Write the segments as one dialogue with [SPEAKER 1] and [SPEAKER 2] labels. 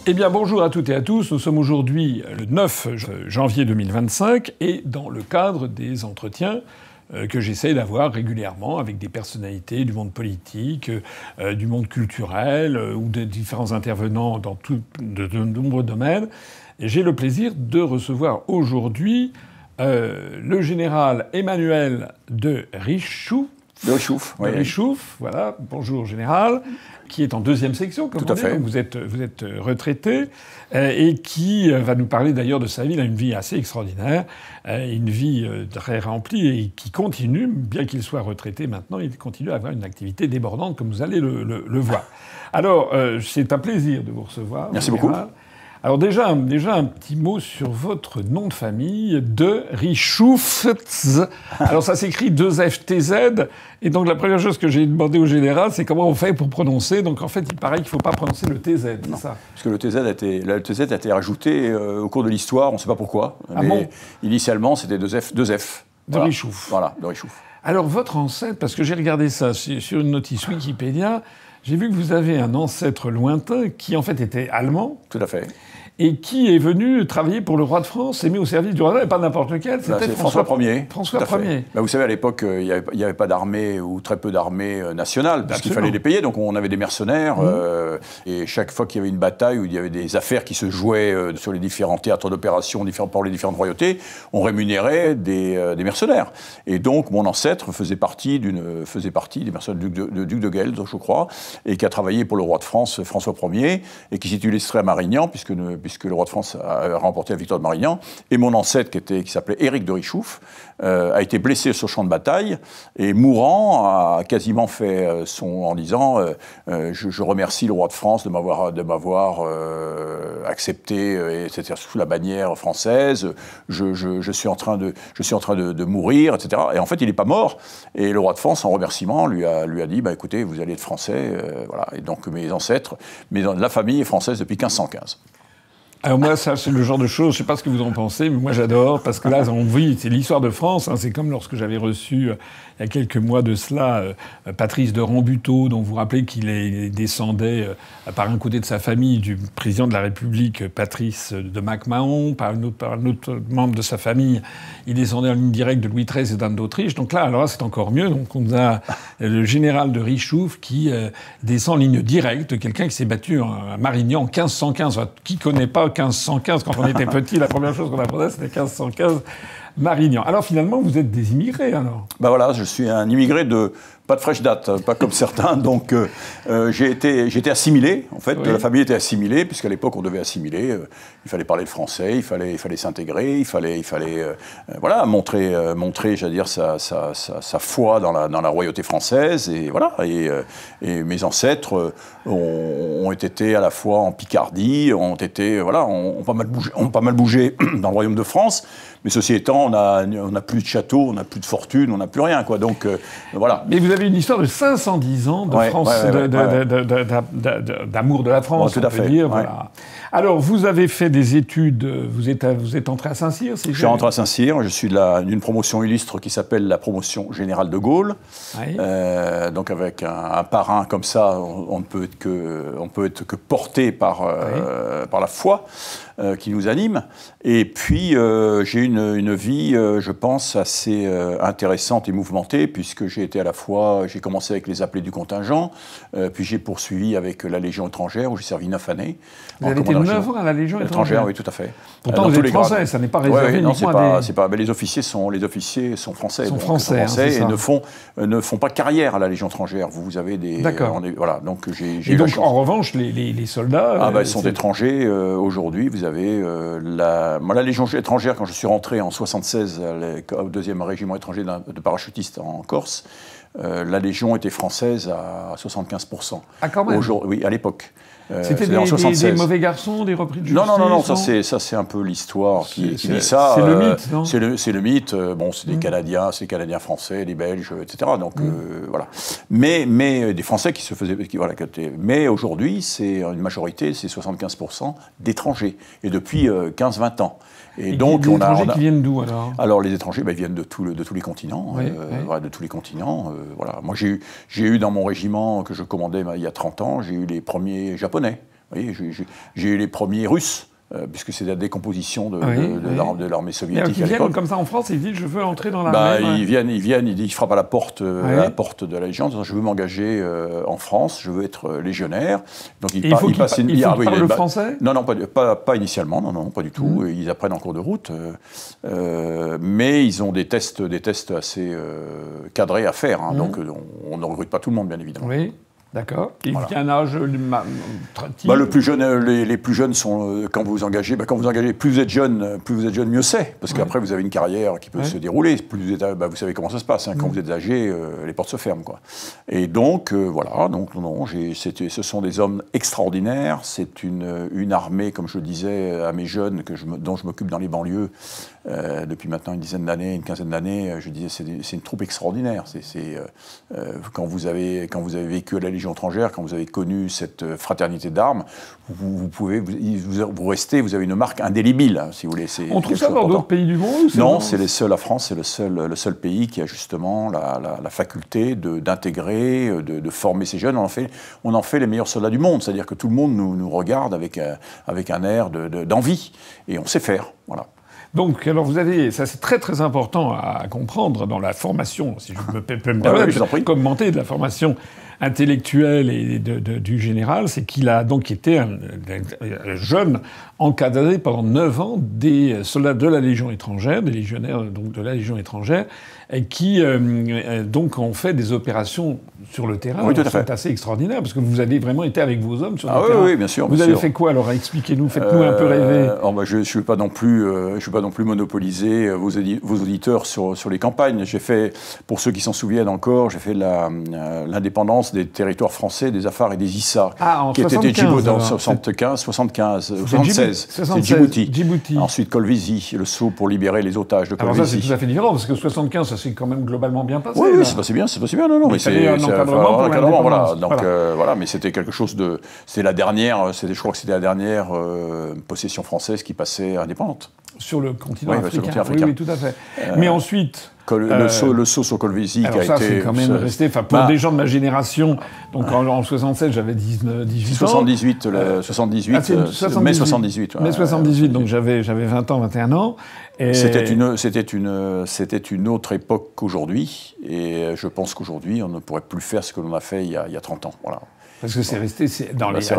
[SPEAKER 1] Eh bien, bonjour à toutes et à tous. Nous sommes aujourd'hui le 9 janvier 2025 et dans le cadre des entretiens que j'essaie d'avoir régulièrement avec des personnalités du monde politique, du monde culturel ou de différents intervenants dans de nombreux domaines. Et j'ai le plaisir de recevoir aujourd'hui le général Emmanuel de Richouf.
[SPEAKER 2] De Richouf, oui.
[SPEAKER 1] De Richouf, voilà. Bonjour, général. Qui est en deuxième section, comme on dit. Donc vous êtes retraité, et qui va nous parler d'ailleurs de sa vie. Il a une vie assez extraordinaire, une vie très remplie, et qui continue, bien qu'il soit retraité maintenant, il continue à avoir une activité débordante, comme vous allez le voir. Alors, c'est un plaisir de vous recevoir.
[SPEAKER 2] Merci beaucoup.
[SPEAKER 1] Alors déjà un petit mot sur votre nom de famille, de Richouf. Alors ça s'écrit 2FTZ. Et donc la première chose que j'ai demandé au général, c'est comment on fait pour prononcer. Donc en fait, il paraît qu'il ne faut pas prononcer le TZ, c'est ça?
[SPEAKER 2] Parce que le TZ a été rajouté au cours de l'histoire, on ne sait pas pourquoi.
[SPEAKER 1] Ah
[SPEAKER 2] mais
[SPEAKER 1] bon?
[SPEAKER 2] Initialement, c'était 2F.
[SPEAKER 1] De
[SPEAKER 2] voilà.
[SPEAKER 1] Richouf.
[SPEAKER 2] Voilà, de Richouf.
[SPEAKER 1] Alors votre ancêtre, parce que j'ai regardé ça sur une notice Wikipédia, j'ai vu que vous avez un ancêtre lointain qui en fait était allemand.
[SPEAKER 2] Tout à fait.
[SPEAKER 1] Et qui est venu travailler pour le roi de France, s'est mis au service du roi, et pas n'importe lequel, c'était
[SPEAKER 2] François Ier.
[SPEAKER 1] François Ier.
[SPEAKER 2] Vous savez, à l'époque, il n'y avait pas d'armée, ou très peu d'armée nationale, parce qu'il fallait les payer, donc on avait des mercenaires, et chaque fois qu'il y avait une bataille, où il y avait des affaires qui se jouaient sur les différents théâtres d'opération, pour les différentes royautés, on rémunérait des mercenaires. Et donc, mon ancêtre faisait partie des mercenaires du duc de Gueldres, je crois, et qui a travaillé pour le roi de France, François Ier, et qui s'est illustré à Marignan, puisque le roi de France a remporté la victoire de Marignan. Et mon ancêtre, qui s'appelait Éric de Richouf, a été blessé sur le champ de bataille, et mourant, a quasiment fait en disant je remercie le roi de France de m'avoir accepté, etc., sous la bannière française, je suis en train de mourir, etc. Et en fait, il n'est pas mort. Et le roi de France, en remerciement, lui a dit écoutez, vous allez être français. Voilà. Et donc, mes ancêtres, la famille est française depuis 1515.
[SPEAKER 1] Alors moi, ça, c'est le genre de choses, je sais pas ce que vous en pensez, mais moi j'adore, parce que là, on vit, c'est l'histoire de France, hein, c'est comme lorsque j'avais reçu, il y a quelques mois de cela, Patrice de Rambuteau, dont vous vous rappelez qu'il descendait, par un côté de sa famille, du président de la République, Patrice de MacMahon, par un autre membre de sa famille, il descendait en ligne directe de Louis XIII et d'Anne d'Autriche. Donc là, alors là, c'est encore mieux. Donc on a le général de Richouf qui descend en ligne directe de quelqu'un qui s'est battu à Marignan en 1515. Enfin, qui connaît pas 1515, quand on était petit, la première chose qu'on apprenait, c'était 1515, Marignan. Alors finalement, vous êtes des immigrés, alors?
[SPEAKER 2] Voilà, je suis un immigré pas de fraîche date, pas comme certains. Donc j'ai été assimilé, en fait. Oui. La famille était assimilée, puisqu'à l'époque, on devait assimiler. Il fallait parler le français, il fallait s'intégrer, il fallait voilà, montrer j'allais dire, sa foi dans la royauté française. Et voilà. Et mes ancêtres ont été à la fois en Picardie, ont pas mal bougé dans le royaume de France. Mais ceci étant, on n'a plus de château, on n'a plus de fortune, on n'a plus rien, quoi. Donc voilà.
[SPEAKER 1] Mais vous avez une histoire de 510 ans de France, d'amour de la France,
[SPEAKER 2] tout à fait.
[SPEAKER 1] Dire. Voilà. Alors, vous avez fait des études, vous êtes entré à Saint-Cyr,
[SPEAKER 2] Je suis rentré à Saint-Cyr, je suis d'une promotion illustre qui s'appelle la promotion générale de Gaulle. Oui. Donc avec un parrain comme ça, on ne peut être que porté par la foi qui nous anime. Et puis, j'ai une vie, je pense, assez intéressante et mouvementée, puisque j'ai commencé avec les appelés du contingent, puis j'ai poursuivi avec la Légion étrangère, où j'ai servi 9 années.
[SPEAKER 1] Vous avez été 9 ans à la Légion étrangère?
[SPEAKER 2] Oui, tout à fait.
[SPEAKER 1] Pourtant, vous êtes français, ça n'est pas réservé uniquement à des...
[SPEAKER 2] Mais les officiers sont français.
[SPEAKER 1] Ils sont français,
[SPEAKER 2] et ne font pas carrière à la Légion étrangère. Vous avez des...
[SPEAKER 1] D'accord.
[SPEAKER 2] Voilà, donc
[SPEAKER 1] et donc, en revanche, les soldats...
[SPEAKER 2] ils sont étrangers. Aujourd'hui, vous avez la Légion étrangère, quand je suis rentré en 1976 au 2e régiment étranger de parachutistes en Corse, la Légion était française à 75%.
[SPEAKER 1] Ah, quand même.
[SPEAKER 2] Oui, à l'époque.
[SPEAKER 1] C'était des mauvais garçons, des repris de justice?
[SPEAKER 2] Non, ça c'est un peu l'histoire qui dit ça.
[SPEAKER 1] C'est le mythe, non?
[SPEAKER 2] C'est le mythe. Bon, c'est des Canadiens, c'est des Canadiens français, des Belges, etc. Donc voilà. Mais des Français qui se faisaient, mais aujourd'hui, c'est une majorité, c'est 75% d'étrangers, et depuis 15-20 ans.
[SPEAKER 1] Et donc, les étrangers qui viennent d'où, alors?
[SPEAKER 2] Alors, les étrangers, ils viennent de tous les continents. De tous les continents. Voilà. Moi, j'ai eu dans mon régiment que je commandais il y a 30 ans, j'ai eu les premiers Japonais. Vous voyez, j'ai eu les premiers Russes. Puisque c'est la décomposition de l'armée soviétique.
[SPEAKER 1] Ils viennent comme ça en France et ils disent je veux entrer dans l'armée.
[SPEAKER 2] Ils frappent à la porte de la Légion en disant je veux m'engager en France, je veux être légionnaire.
[SPEAKER 1] Donc ils parlent le français ?
[SPEAKER 2] Non, pas initialement, non, pas du tout. Ils apprennent en cours de route, mais ils ont des tests assez cadrés à faire. Hein, donc on ne recrute pas tout le monde, bien évidemment.
[SPEAKER 1] Oui. D'accord. Et voilà. Il y a un âge
[SPEAKER 2] le plus jeune, les plus jeunes sont quand vous vous engagez. Plus vous êtes jeune, mieux c'est, parce qu'après vous avez une carrière qui peut se dérouler. Plus vous êtes, vous savez comment ça se passe. Hein, quand vous êtes âgé, les portes se ferment, quoi. Et donc voilà. Donc non, ce sont des hommes extraordinaires. C'est une armée, comme je le disais à mes jeunes, dont je m'occupe dans les banlieues depuis maintenant une quinzaine d'années. Je disais c'est une troupe extraordinaire. Quand vous avez vécu à la Légion étrangère, quand vous avez connu cette fraternité d'armes, vous avez une marque indélébile, hein, si vous voulez.
[SPEAKER 1] On trouve ça dans d'autres pays du monde ?
[SPEAKER 2] Non, c'est la France, c'est le seul pays qui a justement la faculté d'intégrer, de former ces jeunes. On en fait les meilleurs soldats du monde, c'est-à-dire que tout le monde nous regarde avec un air d'envie, et on sait faire, voilà.
[SPEAKER 1] Donc, alors ça c'est très très important à comprendre dans la formation, si je peux me permettre de commenter de la formation intellectuelle et du général, c'est qu'il a donc été un jeune encadré pendant 9 ans des soldats de la Légion étrangère, des légionnaires donc de la Légion étrangère, et qui donc ont fait des opérations sur le terrain.
[SPEAKER 2] Oui, tout à fait.
[SPEAKER 1] C'est assez extraordinaire, parce que vous avez vraiment été avec vos hommes sur le terrain.
[SPEAKER 2] Oui, bien sûr.
[SPEAKER 1] Vous avez fait quoi alors? Expliquez-nous, faites-nous un peu rêver.
[SPEAKER 2] Je ne suis pas non plus monopoliser vos auditeurs sur les campagnes. J'ai fait, pour ceux qui s'en souviennent encore, j'ai fait l'indépendance des territoires français, des Afars et des Issa, qui étaient Djibouti en 76. C'est Djibouti. Ensuite Kolwezi, le saut pour libérer les otages de Kolwezi.
[SPEAKER 1] Alors ça c'est tout à fait différent, parce que 75, ça s'est quand même globalement bien passé.
[SPEAKER 2] Oui, c'est passé bien. Non, mais c'est un encadrement, voilà. Donc voilà, mais c'était quelque chose de, c'était la dernière, je crois que c'était la dernière possession française qui passait indépendante.
[SPEAKER 1] Sur le continent africain. Oui, tout à fait. Mais ensuite...
[SPEAKER 2] Le saut sur Kolwezi qui a été...
[SPEAKER 1] c'est quand même resté... Pour des gens de ma génération, donc en 76, j'avais 18 ans.
[SPEAKER 2] 78, mai 78.
[SPEAKER 1] Mai 78, donc j'avais 20 ans, 21 ans. Et...
[SPEAKER 2] C'était une autre époque qu'aujourd'hui, et je pense qu'aujourd'hui, on ne pourrait plus faire ce que l'on a fait il y a 30 ans. Voilà.
[SPEAKER 1] Parce que c'est resté dans
[SPEAKER 2] les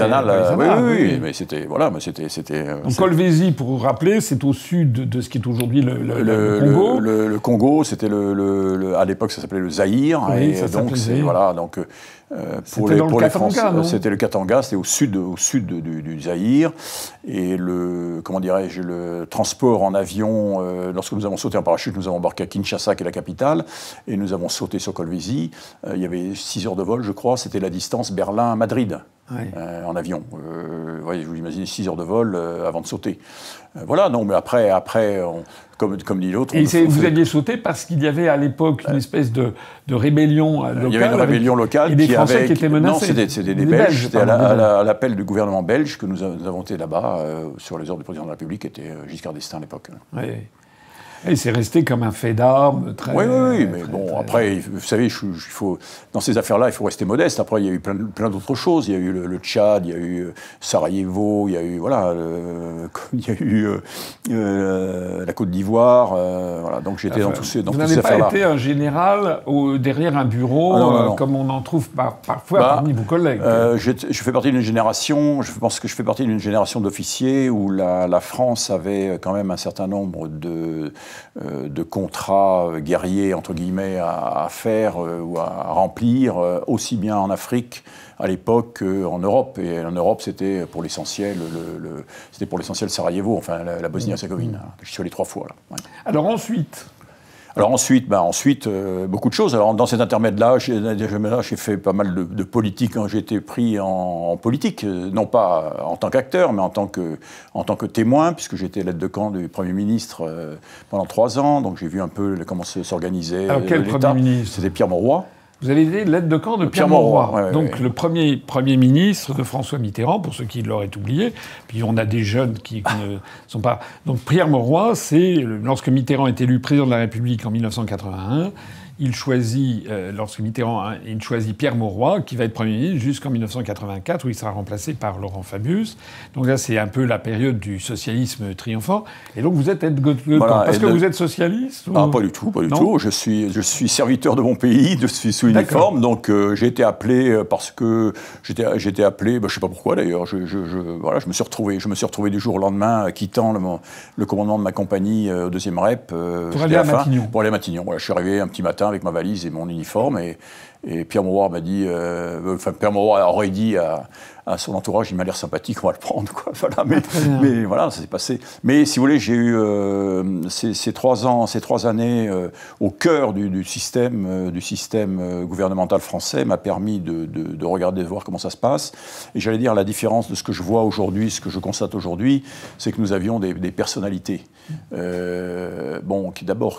[SPEAKER 2] annales. Oui, mais c'était... Voilà, mais c'était...
[SPEAKER 1] Donc Kolwezi, pour vous rappeler, c'est au sud de ce qui est aujourd'hui le Congo.
[SPEAKER 2] Le Congo, c'était à l'époque, ça s'appelait le Zaïre.
[SPEAKER 1] Oui,
[SPEAKER 2] et donc, voilà, donc... pour les Français, c'était le Katanga, c'était au sud du Zaïre, et le transport en avion, lorsque nous avons sauté en parachute, nous avons embarqué à Kinshasa, qui est la capitale, et nous avons sauté sur Kolwezi. Il y avait 6 heures de vol, je crois, c'était la distance Berlin-Madrid. En avion. Vous imaginez 6 heures de vol avant de sauter. Voilà, non, mais après comme dit l'autre...
[SPEAKER 1] Et vous alliez sauter parce qu'il y avait à l'époque une espèce de rébellion locale.
[SPEAKER 2] Il y avait une rébellion locale
[SPEAKER 1] et des Français qui étaient menacés.
[SPEAKER 2] Non, c'était des Belges. C'était à l'appel du gouvernement belge que nous avons été là-bas, sur les ordres du président de la République, qui était Giscard d'Estaing à l'époque.
[SPEAKER 1] Oui. Et c'est resté comme un fait d'armes très...
[SPEAKER 2] Oui, mais bon, après, vous savez, dans ces affaires-là, il faut rester modeste. Après, il y a eu plein d'autres choses. Il y a eu le Tchad, il y a eu Sarajevo, il y a eu, la Côte d'Ivoire. Voilà, donc j'étais dans toutes ces affaires-là.
[SPEAKER 1] Vous n'avez pas été un général derrière un bureau, non. Comme on en trouve parfois parmi vos collègues.
[SPEAKER 2] Je fais partie d'une génération, je pense que je fais partie d'une génération d'officiers où la France avait quand même un certain nombre de contrats guerriers, entre guillemets, à faire ou à remplir, aussi bien en Afrique à l'époque qu'en Europe. Et en Europe, c'était pour l'essentiel Sarajevo, enfin la Bosnie-Herzégovine. Je suis allé 3 fois. Là. Ouais.
[SPEAKER 1] Alors ensuite,
[SPEAKER 2] beaucoup de choses. Alors, dans cet intermède-là, j'ai fait pas mal de politique. Hein. J'ai été pris en politique, non pas en tant qu'acteur, mais en tant que témoin, puisque j'étais l'aide de camp du Premier ministre pendant 3 ans. Donc, j'ai vu un peu comment s'organisait l'État.
[SPEAKER 1] Alors, quel Premier ministre ?
[SPEAKER 2] C'était Pierre Mauroy.
[SPEAKER 1] Vous avez été l'aide de camp de Pierre Mauroy, donc le premier ministre de François Mitterrand, pour ceux qui l'auraient oublié. Puis on a des jeunes qui ne sont pas... Donc Pierre Mauroy, c'est, lorsque Mitterrand est élu président de la République en 1981, il choisit, lorsque Mitterrand, hein, il choisit Pierre Mauroy, qui va être Premier ministre jusqu'en 1984, où il sera remplacé par Laurent Fabius. Donc là, c'est un peu la période du socialisme triomphant. Et donc vous êtes
[SPEAKER 2] voilà,
[SPEAKER 1] parce que vous êtes socialiste ou...
[SPEAKER 2] Ah, pas du tout, pas du tout. Je suis serviteur de mon pays, je suis sous uniforme, donc j'ai été appelé parce que j'étais appelé, je sais pas pourquoi d'ailleurs. Voilà, je me suis retrouvé du jour au lendemain quittant le commandement de ma compagnie au 2e Rep.
[SPEAKER 1] Pour aller à Matignon.
[SPEAKER 2] Pour aller à Matignon. Voilà, je suis arrivé un petit matin avec ma valise et mon uniforme et Pierre Mauroy m'a dit, Pierre Mauroy aurait dit à son entourage, il m'a l'air sympathique, on va le prendre, quoi. Voilà, mais voilà, ça s'est passé. Mais si vous voulez, j'ai eu ces 3 années au cœur du système gouvernemental français m'a permis de regarder, de voir comment ça se passe. Et j'allais dire, la différence de ce que je vois aujourd'hui, ce que je constate aujourd'hui, c'est que nous avions des personnalités.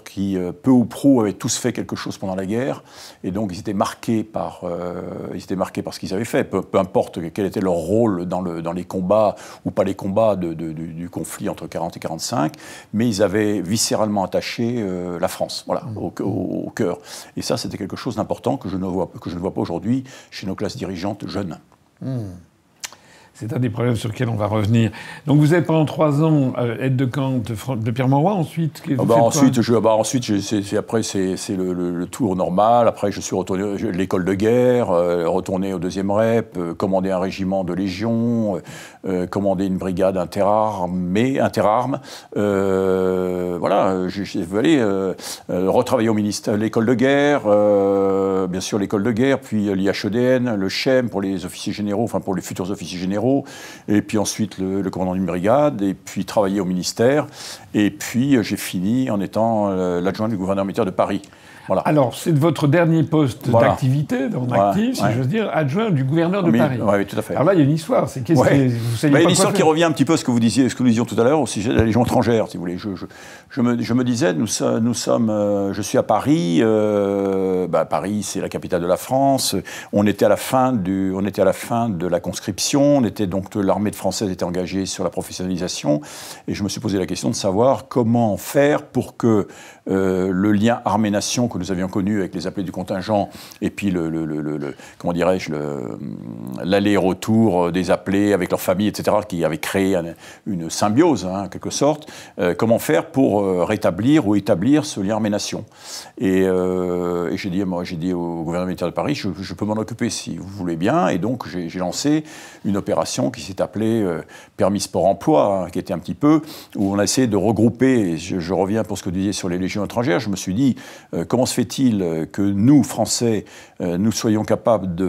[SPEAKER 2] Qui peu ou prou avaient tous fait quelque chose pendant la guerre, et donc ils étaient marqués par ce qu'ils avaient fait, peu importe quel était leur rôle dans les combats ou pas les combats du conflit entre 40 et 45, mais ils avaient viscéralement attaché la France, voilà, au cœur. Et ça, c'était quelque chose d'important que je ne vois pas aujourd'hui chez nos classes dirigeantes jeunes.
[SPEAKER 1] C'est un des problèmes sur lesquels on va revenir. Donc vous êtes pendant 3 ans aide de camp de Pierre Mauroy, ensuite
[SPEAKER 2] après c'est le tour normal. Après je suis retourné à l'école de guerre, retourné au 2e Rep, commandé un régiment de Légion, commandé une brigade interarmes. Voilà, j'ai voulu retravailler au ministère, l'école de guerre, bien sûr l'école de guerre, puis l'IHEDN, le CHEM pour les officiers généraux, enfin pour les futurs officiers généraux. Et puis ensuite le commandant d'une brigade, et puis travailler au ministère, et puis j'ai fini en étant l'adjoint du gouverneur militaire de Paris. Voilà.
[SPEAKER 1] Alors, c'est votre dernier poste d'activité, actif, si j'ose dire, adjoint du gouverneur de Paris.
[SPEAKER 2] Oui, tout à fait.
[SPEAKER 1] Alors là, il y a une histoire. C'est qu'est-ce que vous savez
[SPEAKER 2] pas. Il y a une histoire qui revient un petit peu à ce que vous disiez, ce que nous disions tout à l'heure au sujet de la Légion étrangère, si vous voulez. Je me disais, je suis à Paris. Paris, c'est la capitale de la France. On était à la fin de la conscription. L'armée française était engagée sur la professionnalisation, et je me suis posé la question de savoir comment faire pour que le lien armée-nation que nous avions connu avec les appelés du contingent, et puis l'aller-retour des appelés avec leurs familles, etc., qui avait créé une symbiose, en quelque sorte. Comment faire pour rétablir ou établir ce lien armée-nation. Et j'ai dit au gouverneur militaire de Paris, je peux m'en occuper si vous voulez bien. Et donc j'ai lancé une opération qui s'est appelée Permis Sport-Emploi, qui était un petit peu où on a essayé de regrouper. Je reviens pour ce que vous disiez sur les légions étrangères. Je me suis dit, comment se fait-il que nous, Français, nous soyons capables de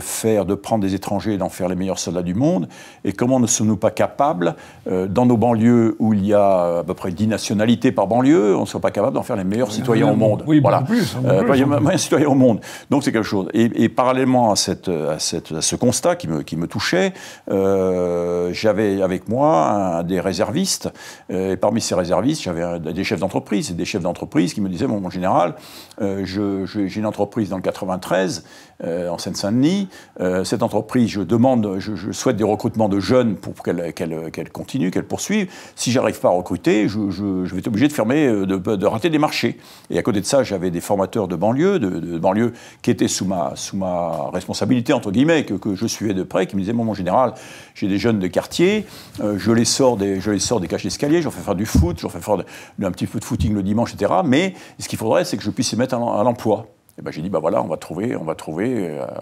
[SPEAKER 2] prendre des étrangers et d'en faire les meilleurs soldats du monde, et comment ne sommes-nous pas capables, dans nos banlieues où il y a à peu près 10 nationalités par banlieue, on ne soit pas capable d'en faire les meilleurs citoyens au monde.
[SPEAKER 1] Oui, voilà. Plus.
[SPEAKER 2] Meilleurs citoyens au monde. Donc c'est quelque chose. Et parallèlement à ce constat qui me touchait, j'avais avec moi des réservistes, et parmi ces réservistes, j'avais des chefs d'entreprise, et des chefs d'entreprise qui me disaient, mon général, j'ai une entreprise dans le 93, en Seine-Saint-Denis. Cette entreprise, je souhaite des recrutements de jeunes pour qu'elle continue, qu'elle poursuive. Si j'arrive pas à recruter, je vais être obligé de fermer, de rater des marchés. Et à côté de ça, j'avais des formateurs de banlieue qui étaient sous ma responsabilité, entre guillemets, que je suivais de près, qui me disaient, mon général, j'ai des jeunes de quartier, je les sors des cages d'escalier, j'en fais faire du foot, j'en fais faire un petit peu de footing le dimanche, etc. Mais ce qu'il faudrait, c'est que je puisse les mettre à l'emploi. Et j'ai dit, voilà, on va trouver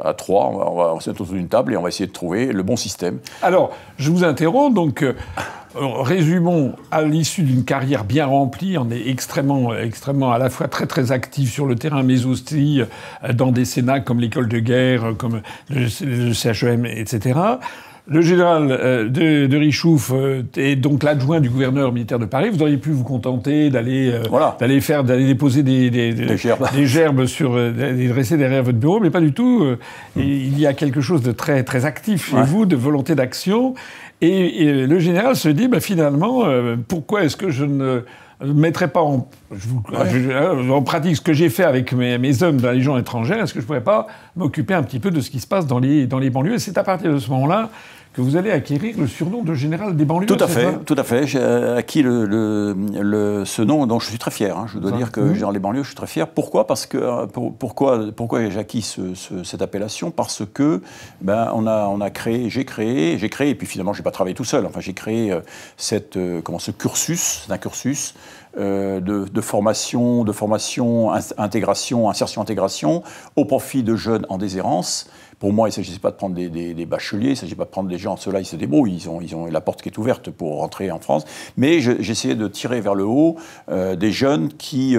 [SPEAKER 2] à 3, on va se mettre autour d'une table et on va essayer de trouver le bon système.
[SPEAKER 1] Alors, je vous interromps, donc résumons, à l'issue d'une carrière bien remplie, on est extrêmement à la fois très très actif sur le terrain, mais aussi dans des cénacles comme l'école de guerre, comme le CHEM, etc. Le général de Richouf est donc l'adjoint du gouverneur militaire de Paris. Vous auriez pu vous contenter d'aller déposer des gerbes des dresser derrière votre bureau, mais pas du tout. Il y a quelque chose de très très actif chez vous, de volonté d'action. Et le général se dit, finalement, pourquoi est-ce que je ne mettrais pas en pratique, ce que j'ai fait avec mes hommes dans la Légion étrangère, est-ce que je ne pourrais pas m'occuper un petit peu de ce qui se passe dans les banlieues? Et c'est à partir de ce moment-là que vous allez acquérir le surnom de général des banlieues.
[SPEAKER 2] Tout à fait. J'ai acquis ce nom dont je suis très fier. Je dois dire que général des banlieues, je suis très fier. Pourquoi? Parce que pourquoi j'ai acquis cette appellation? Parce que j'ai créé, et puis finalement j'ai pas travaillé tout seul. Enfin, j'ai créé ce cursus, c'est un cursus de formation, insertion-intégration au profit de jeunes en déshérence. Pour moi, il ne s'agissait pas de prendre des bacheliers, il ne s'agissait pas de prendre des gens, ceux-là, ils se débrouillent, ils ont la porte qui est ouverte pour rentrer en France. Mais j'essayais de tirer vers le haut des jeunes qui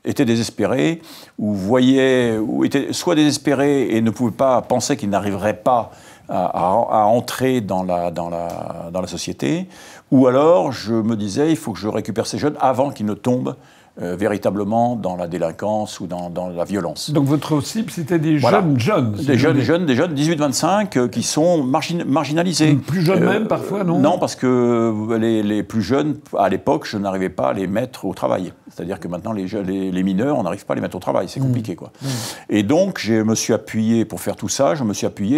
[SPEAKER 2] étaient désespérés, ou étaient soit désespérés et ne pouvaient pas penser qu'ils n'arriveraient pas à entrer dans la société, ou alors je me disais, il faut que je récupère ces jeunes avant qu'ils ne tombent véritablement dans la délinquance ou dans la violence.
[SPEAKER 1] Donc votre cible, c'était des jeunes.
[SPEAKER 2] Des jeunes 18-25 qui sont marginalisés.
[SPEAKER 1] Plus jeunes même, parfois, non?
[SPEAKER 2] Non, parce que les plus jeunes, à l'époque, je n'arrivais pas à les mettre au travail. C'est-à-dire que maintenant, les mineurs, on n'arrive pas à les mettre au travail. C'est compliqué, quoi. Et donc, je me suis appuyé, pour faire tout ça,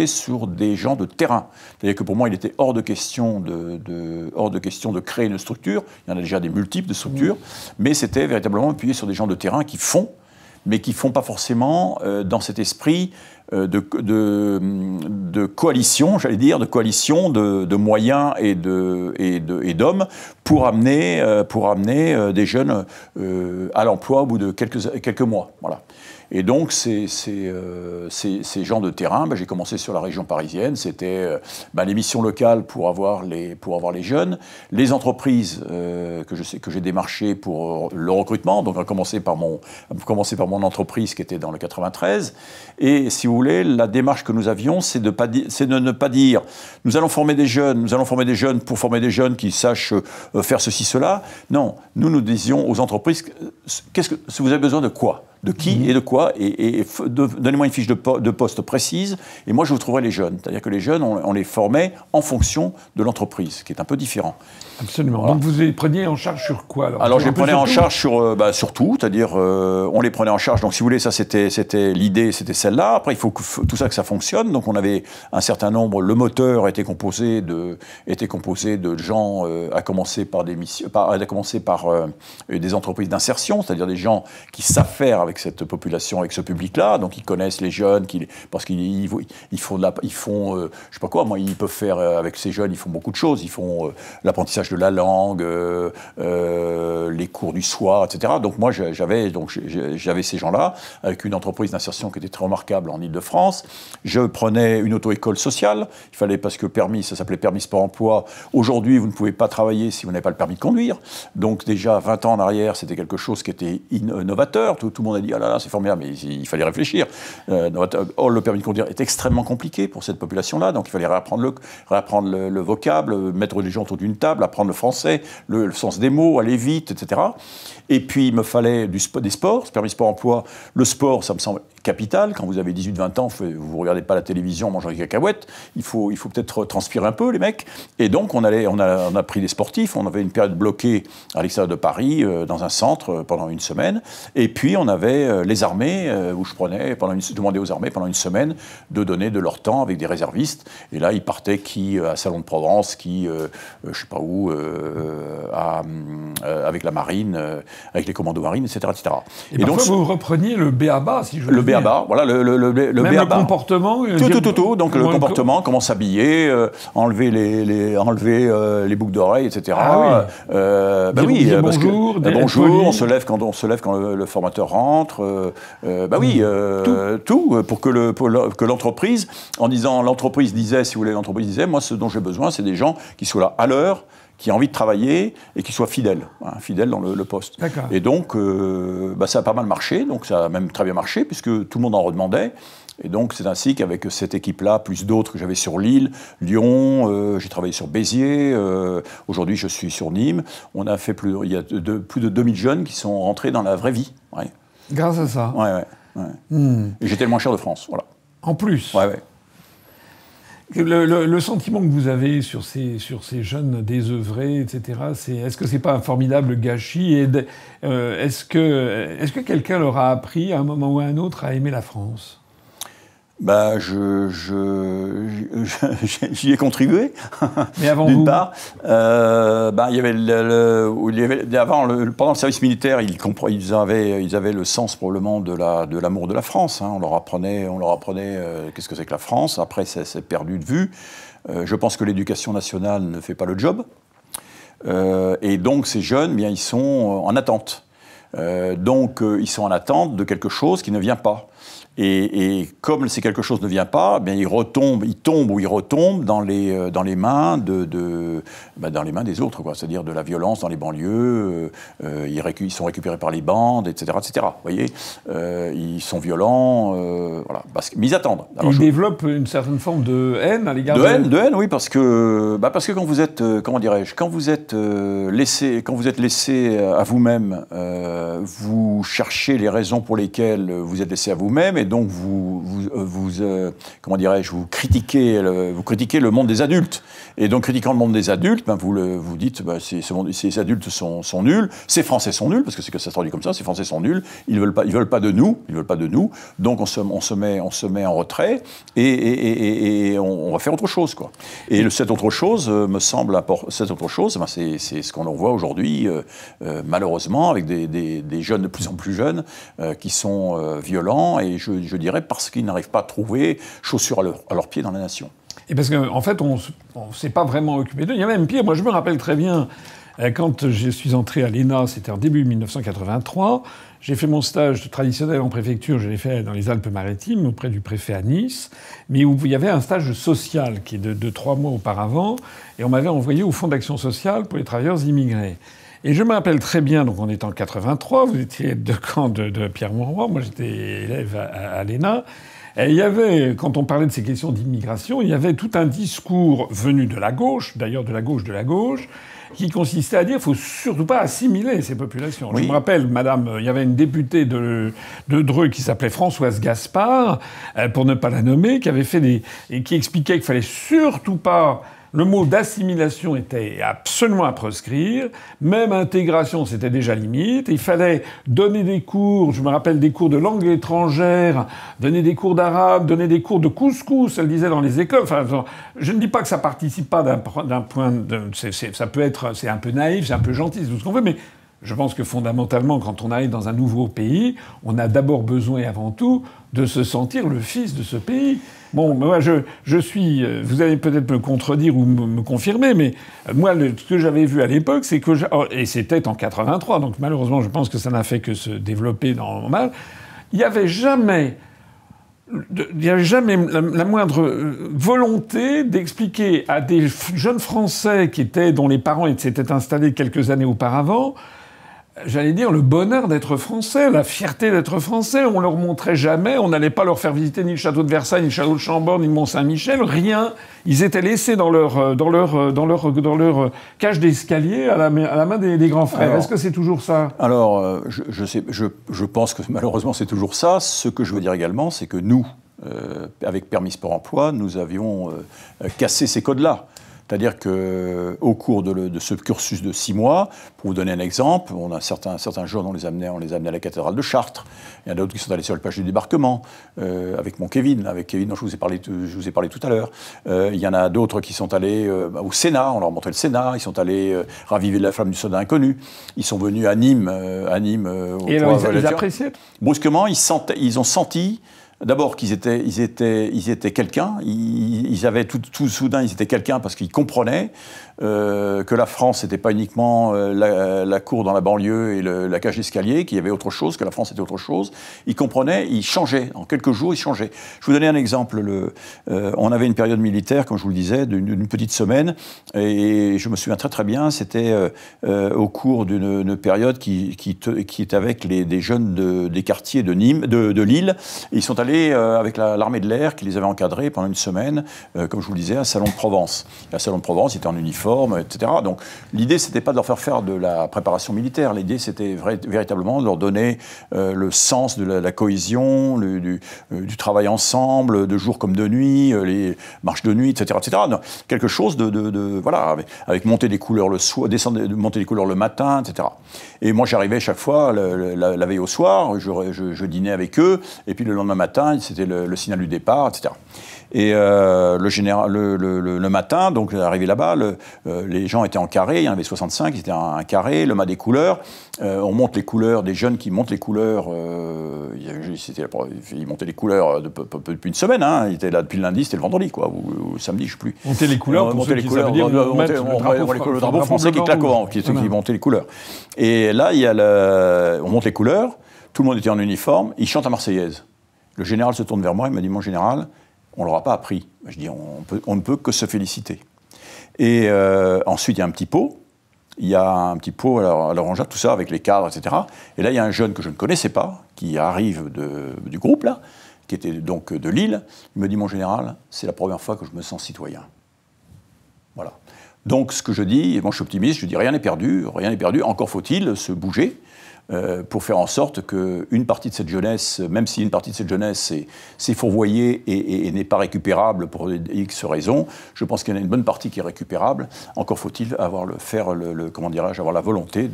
[SPEAKER 2] sur des gens de terrain. C'est-à-dire que pour moi, il était hors de question de créer une structure. Il y en a déjà des multiples de structures. Mais c'était véritablement appuyé sur des gens de terrain qui font, mais qui ne font pas forcément dans cet esprit de coalition, j'allais dire, de coalition de moyens et d'hommes pour amener des jeunes à l'emploi au bout de quelques mois. Voilà. Et donc, ces gens de terrain, j'ai commencé sur la région parisienne. C'était les missions locales pour avoir les jeunes, les entreprises que j'ai démarchées pour le recrutement. Donc, on a commencé par mon entreprise qui était dans le 93. Et si vous voulez, la démarche que nous avions, c'est de ne pas dire nous allons former des jeunes pour former des jeunes qui sachent faire ceci, cela. Non, nous disions aux entreprises vous avez besoin de quoi? De qui et de quoi, et donnez-moi une fiche de poste précise, et moi je vous trouverai les jeunes. C'est-à-dire que les jeunes, on les formait en fonction de l'entreprise, ce qui est un peu différent.
[SPEAKER 1] Absolument. Voilà. Donc vous les preniez en charge sur quoi
[SPEAKER 2] alors je les prenais en charge sur tout, c'est-à-dire on les prenait en charge. Donc si vous voulez, ça c'était l'idée, c'était celle-là. Après il faut tout ça que ça fonctionne. Donc on avait un certain nombre. Le moteur était composé de gens à commencer par des entreprises d'insertion, c'est-à-dire des gens qui savent faire avec cette population, avec ce public-là. Donc ils connaissent les jeunes, parce qu'ils font je sais pas quoi. Moi, ils peuvent faire avec ces jeunes, ils font beaucoup de choses. Ils font l'apprentissage de la langue, les cours du soir, etc. Donc moi, j'avais ces gens-là, avec une entreprise d'insertion qui était très remarquable en Ile-de-France. Je prenais une auto-école sociale. Il fallait, parce que ça s'appelait permis sport-emploi. Aujourd'hui, vous ne pouvez pas travailler si vous n'avez pas le permis de conduire. Donc déjà, 20 ans en arrière, c'était quelque chose qui était innovateur. Tout le monde a dit, ah là là, c'est formidable, mais il fallait réfléchir. Or, le permis de conduire est extrêmement compliqué pour cette population-là. Donc il fallait réapprendre le vocable, mettre les gens autour d'une table, apprendre le français, le sens des mots, aller vite, etc. Et puis, il me fallait des sports, ce permis sport-emploi. Le sport, ça me semble capital. Quand vous avez 18-20 ans, vous ne regardez pas la télévision en mangeant des cacahuètes. Il faut peut-être transpirer un peu, les mecs. Et donc, on a pris des sportifs. On avait une période bloquée à l'extérieur de Paris, dans un centre, pendant une semaine. Et puis, on avait les armées, où je demandais aux armées, pendant une semaine, de donner de leur temps avec des réservistes. Et là, ils partaient à Salon de Provence, je ne sais pas où, avec la marine, avec les commandos marines, etc. etc.
[SPEAKER 1] Et donc, vous repreniez le b.a.-ba, si je veux dire.
[SPEAKER 2] Le b.a.-ba, voilà, le b.a.-ba.
[SPEAKER 1] Le comportement.
[SPEAKER 2] Tout. Donc le comportement, comment s'habiller, enlever les boucles d'oreilles, etc.
[SPEAKER 1] Ah oui.
[SPEAKER 2] Bonjour, on se lève quand le formateur rentre. Tout pour que l'entreprise, l'entreprise disait, moi ce dont j'ai besoin, c'est des gens qui soient là à l'heure, qui a envie de travailler et qui soit fidèle dans le poste.
[SPEAKER 1] D'accord.
[SPEAKER 2] Et donc, ça a pas mal marché, donc ça a même très bien marché, puisque tout le monde en redemandait. Et donc, c'est ainsi qu'avec cette équipe-là, plus d'autres que j'avais sur Lille, Lyon, j'ai travaillé sur Béziers, aujourd'hui je suis sur Nîmes, il y a plus de 2000 jeunes qui sont rentrés dans la vraie vie. Ouais.
[SPEAKER 1] Grâce à ça.
[SPEAKER 2] Ouais. Et j'étais le moins cher de France, voilà.
[SPEAKER 1] En plus.
[SPEAKER 2] Ouais.
[SPEAKER 1] Le sentiment que vous avez sur ces jeunes désœuvrés, etc., est-ce que c'est pas un formidable gâchis et est-ce que quelqu'un leur a appris à un moment ou à un autre à aimer la France?
[SPEAKER 2] Bah, j'y ai contribué.
[SPEAKER 1] Mais avant
[SPEAKER 2] d'une
[SPEAKER 1] vous,
[SPEAKER 2] part, il y avait pendant le service militaire, ils avaient le sens probablement de l'amour de la France. Hein. On leur apprenait qu'est-ce que c'est que la France. Après, c'est perdu de vue. Je pense que l'éducation nationale ne fait pas le job. Et donc, ces jeunes, bien, ils sont en attente. Ils sont en attente de quelque chose qui ne vient pas. Et comme ces quelque chose ne vient pas, eh bien ils tombent ou ils retombent dans les mains dans les mains des autres, quoi. C'est-à-dire de la violence dans les banlieues. Ils sont récupérés par les bandes, etc., etc. Vous voyez, ils sont violents, voilà. Mais ils attendent. Alors,
[SPEAKER 1] ils développent une certaine forme de haine à l'égard
[SPEAKER 2] de haine, oui, parce que quand vous êtes, comment dirais-je, quand vous êtes laissé à vous-même, vous cherchez les raisons pour lesquelles vous êtes laissé à vous-même. Et donc comment dirais-je, vous critiquez le monde des adultes. Et donc critiquant le monde des adultes, vous dites ces adultes sont nuls, ces Français sont nuls, parce que c'est que ça se traduit comme ça, ces Français sont nuls, ils veulent pas de nous. Donc on se met en retrait et on va faire autre chose, quoi. Et cette autre chose me semble cette autre chose, c'est ce qu'on voit aujourd'hui malheureusement avec des jeunes de plus en plus jeunes qui sont violents et je dirais parce qu'ils n'arrivent pas à trouver chaussures à leurs pieds dans la nation.
[SPEAKER 1] Et parce qu'en fait, on ne s'est pas vraiment occupé d'eux. Il y a même pire. Moi, je me rappelle très bien, quand je suis entré à l'ENA, c'était en début 1983, j'ai fait mon stage traditionnel en préfecture, je l'ai fait dans les Alpes-Maritimes, auprès du préfet à Nice, mais où il y avait un stage social qui est de 3 mois auparavant, et on m'avait envoyé au Fonds d'action sociale pour les travailleurs immigrés. Et je me rappelle très bien, donc on est en 83, vous étiez de camp de Pierre Mauroy, moi j'étais élève à l'ENA, et il y avait, quand on parlait de ces questions d'immigration, il y avait tout un discours venu de la gauche, d'ailleurs de la gauche, qui consistait à dire qu'il ne faut surtout pas assimiler ces populations. Oui. Je me rappelle, il y avait une députée de Dreux qui s'appelait Françoise Gaspard, pour ne pas la nommer, qui avait et qui expliquait qu'il fallait surtout pas. Le mot d'assimilation était absolument à proscrire. Même intégration, c'était déjà limite. Il fallait donner des cours, je me rappelle des cours de langue étrangère, donner des cours d'arabe, donner des cours de couscous, elle disait dans les écoles. Enfin, je ne dis pas que ça participe pas d'un point de... ça peut être... C'est un peu naïf, c'est un peu gentil, c'est tout ce qu'on veut, mais... Je pense que fondamentalement, quand on arrive dans un nouveau pays, on a d'abord besoin et avant tout de se sentir le fils de ce pays. Bon, moi, je suis... Vous allez peut-être me contredire ou me confirmer, mais moi, ce que j'avais vu à l'époque, c'est que... Et c'était en 83, donc malheureusement, je pense que ça n'a fait que se développer normal. Il n'y avait jamais la moindre volonté d'expliquer à des jeunes Français dont les parents s'étaient installés quelques années auparavant, j'allais dire, le bonheur d'être français, la fierté d'être français. On leur montrait jamais, on n'allait pas leur faire visiter ni le château de Versailles, ni le château de Chambord, ni le Mont-Saint-Michel, rien. Ils étaient laissés dans leur cage d'escalier à la main des grands frères. Alors, est-ce que c'est toujours ça?
[SPEAKER 2] Alors, je pense que malheureusement c'est toujours ça. Ce que je veux dire également, c'est que nous, avec Permis Sport Emploi, nous avions cassé ces codes-là. C'est-à-dire qu'au cours de ce cursus de 6 mois, pour vous donner un exemple, on a certains jeunes, on les amenait à la cathédrale de Chartres. Il y en a d'autres qui sont allés sur le plage du débarquement, avec Kevin dont je vous ai parlé tout à l'heure. Il y en a d'autres qui sont allés au Sénat, on leur montrait le Sénat, ils sont allés raviver la flamme du soldat inconnu. Ils sont venus à Nîmes.
[SPEAKER 1] Et alors, ils appréciaient?
[SPEAKER 2] Brusquement, ils ont senti... D'abord qu'ils étaient quelqu'un, ils avaient tout soudain, ils étaient quelqu'un parce qu'ils comprenaient que la France n'était pas uniquement la cour dans la banlieue et la cage d'escalier, qu'il y avait autre chose, que la France était autre chose. Ils comprenaient, ils changeaient. En quelques jours, ils changeaient. Je vous donnais un exemple. On avait une période militaire, comme je vous le disais, d'une petite semaine, et je me souviens très très bien, c'était au cours d'une période qui est avec des jeunes des quartiers de Nîmes, de Lille. Et ils sont allés allés avec l'armée de l'air qui les avait encadrés pendant une semaine, comme je vous le disais, à un salon de Provence. Et à salon de Provence, ils étaient en uniforme, etc. Donc l'idée, c'était pas de leur faire de la préparation militaire. L'idée, c'était véritablement de leur donner le sens de la cohésion, du travail ensemble, de jour comme de nuit, les marches de nuit, etc. etc. Donc, quelque chose voilà, avec monter des couleurs le soir, monter des couleurs le matin, etc. Et moi, j'arrivais chaque fois la veille au soir, je dînais avec eux, et puis le lendemain matin, c'était le signal du départ, etc. Et le matin, donc arrivé là-bas, les gens étaient en carré, il y en avait 65, c'était un carré, le mât des couleurs. On monte les couleurs, des jeunes qui montent les couleurs. Ils montaient les couleurs depuis une semaine, hein. Ils étaient là depuis le lundi, c'était le vendredi, quoi, ou samedi, je ne sais plus.
[SPEAKER 1] Monter les couleurs, pour ceux qui savent dire,
[SPEAKER 2] le drapeau français qui claque au vent, qui montait les couleurs. Et là, on monte les couleurs, tout le monde était en uniforme, ils chantent la Marseillaise. Le général se tourne vers moi, il m'a dit, mon général, on ne l'aura pas appris. Je dis, on ne peut que se féliciter. Et ensuite, il y a un petit pot. Il y a un petit pot à l'orangeade, tout ça, avec les cadres, etc. Et là, il y a un jeune que je ne connaissais pas, qui arrive du groupe, là, qui était donc de Lille. Il me dit, mon général, c'est la première fois que je me sens citoyen. Voilà. Donc, ce que je dis, et moi je suis optimiste, je dis, rien n'est perdu, encore faut-il se bouger. Pour faire en sorte qu'une partie de cette jeunesse, même si une partie de cette jeunesse s'est fourvoyée et n'est pas récupérable pour X raisons, je pense qu'il y en a une bonne partie qui est récupérable. Encore faut-il avoir la volonté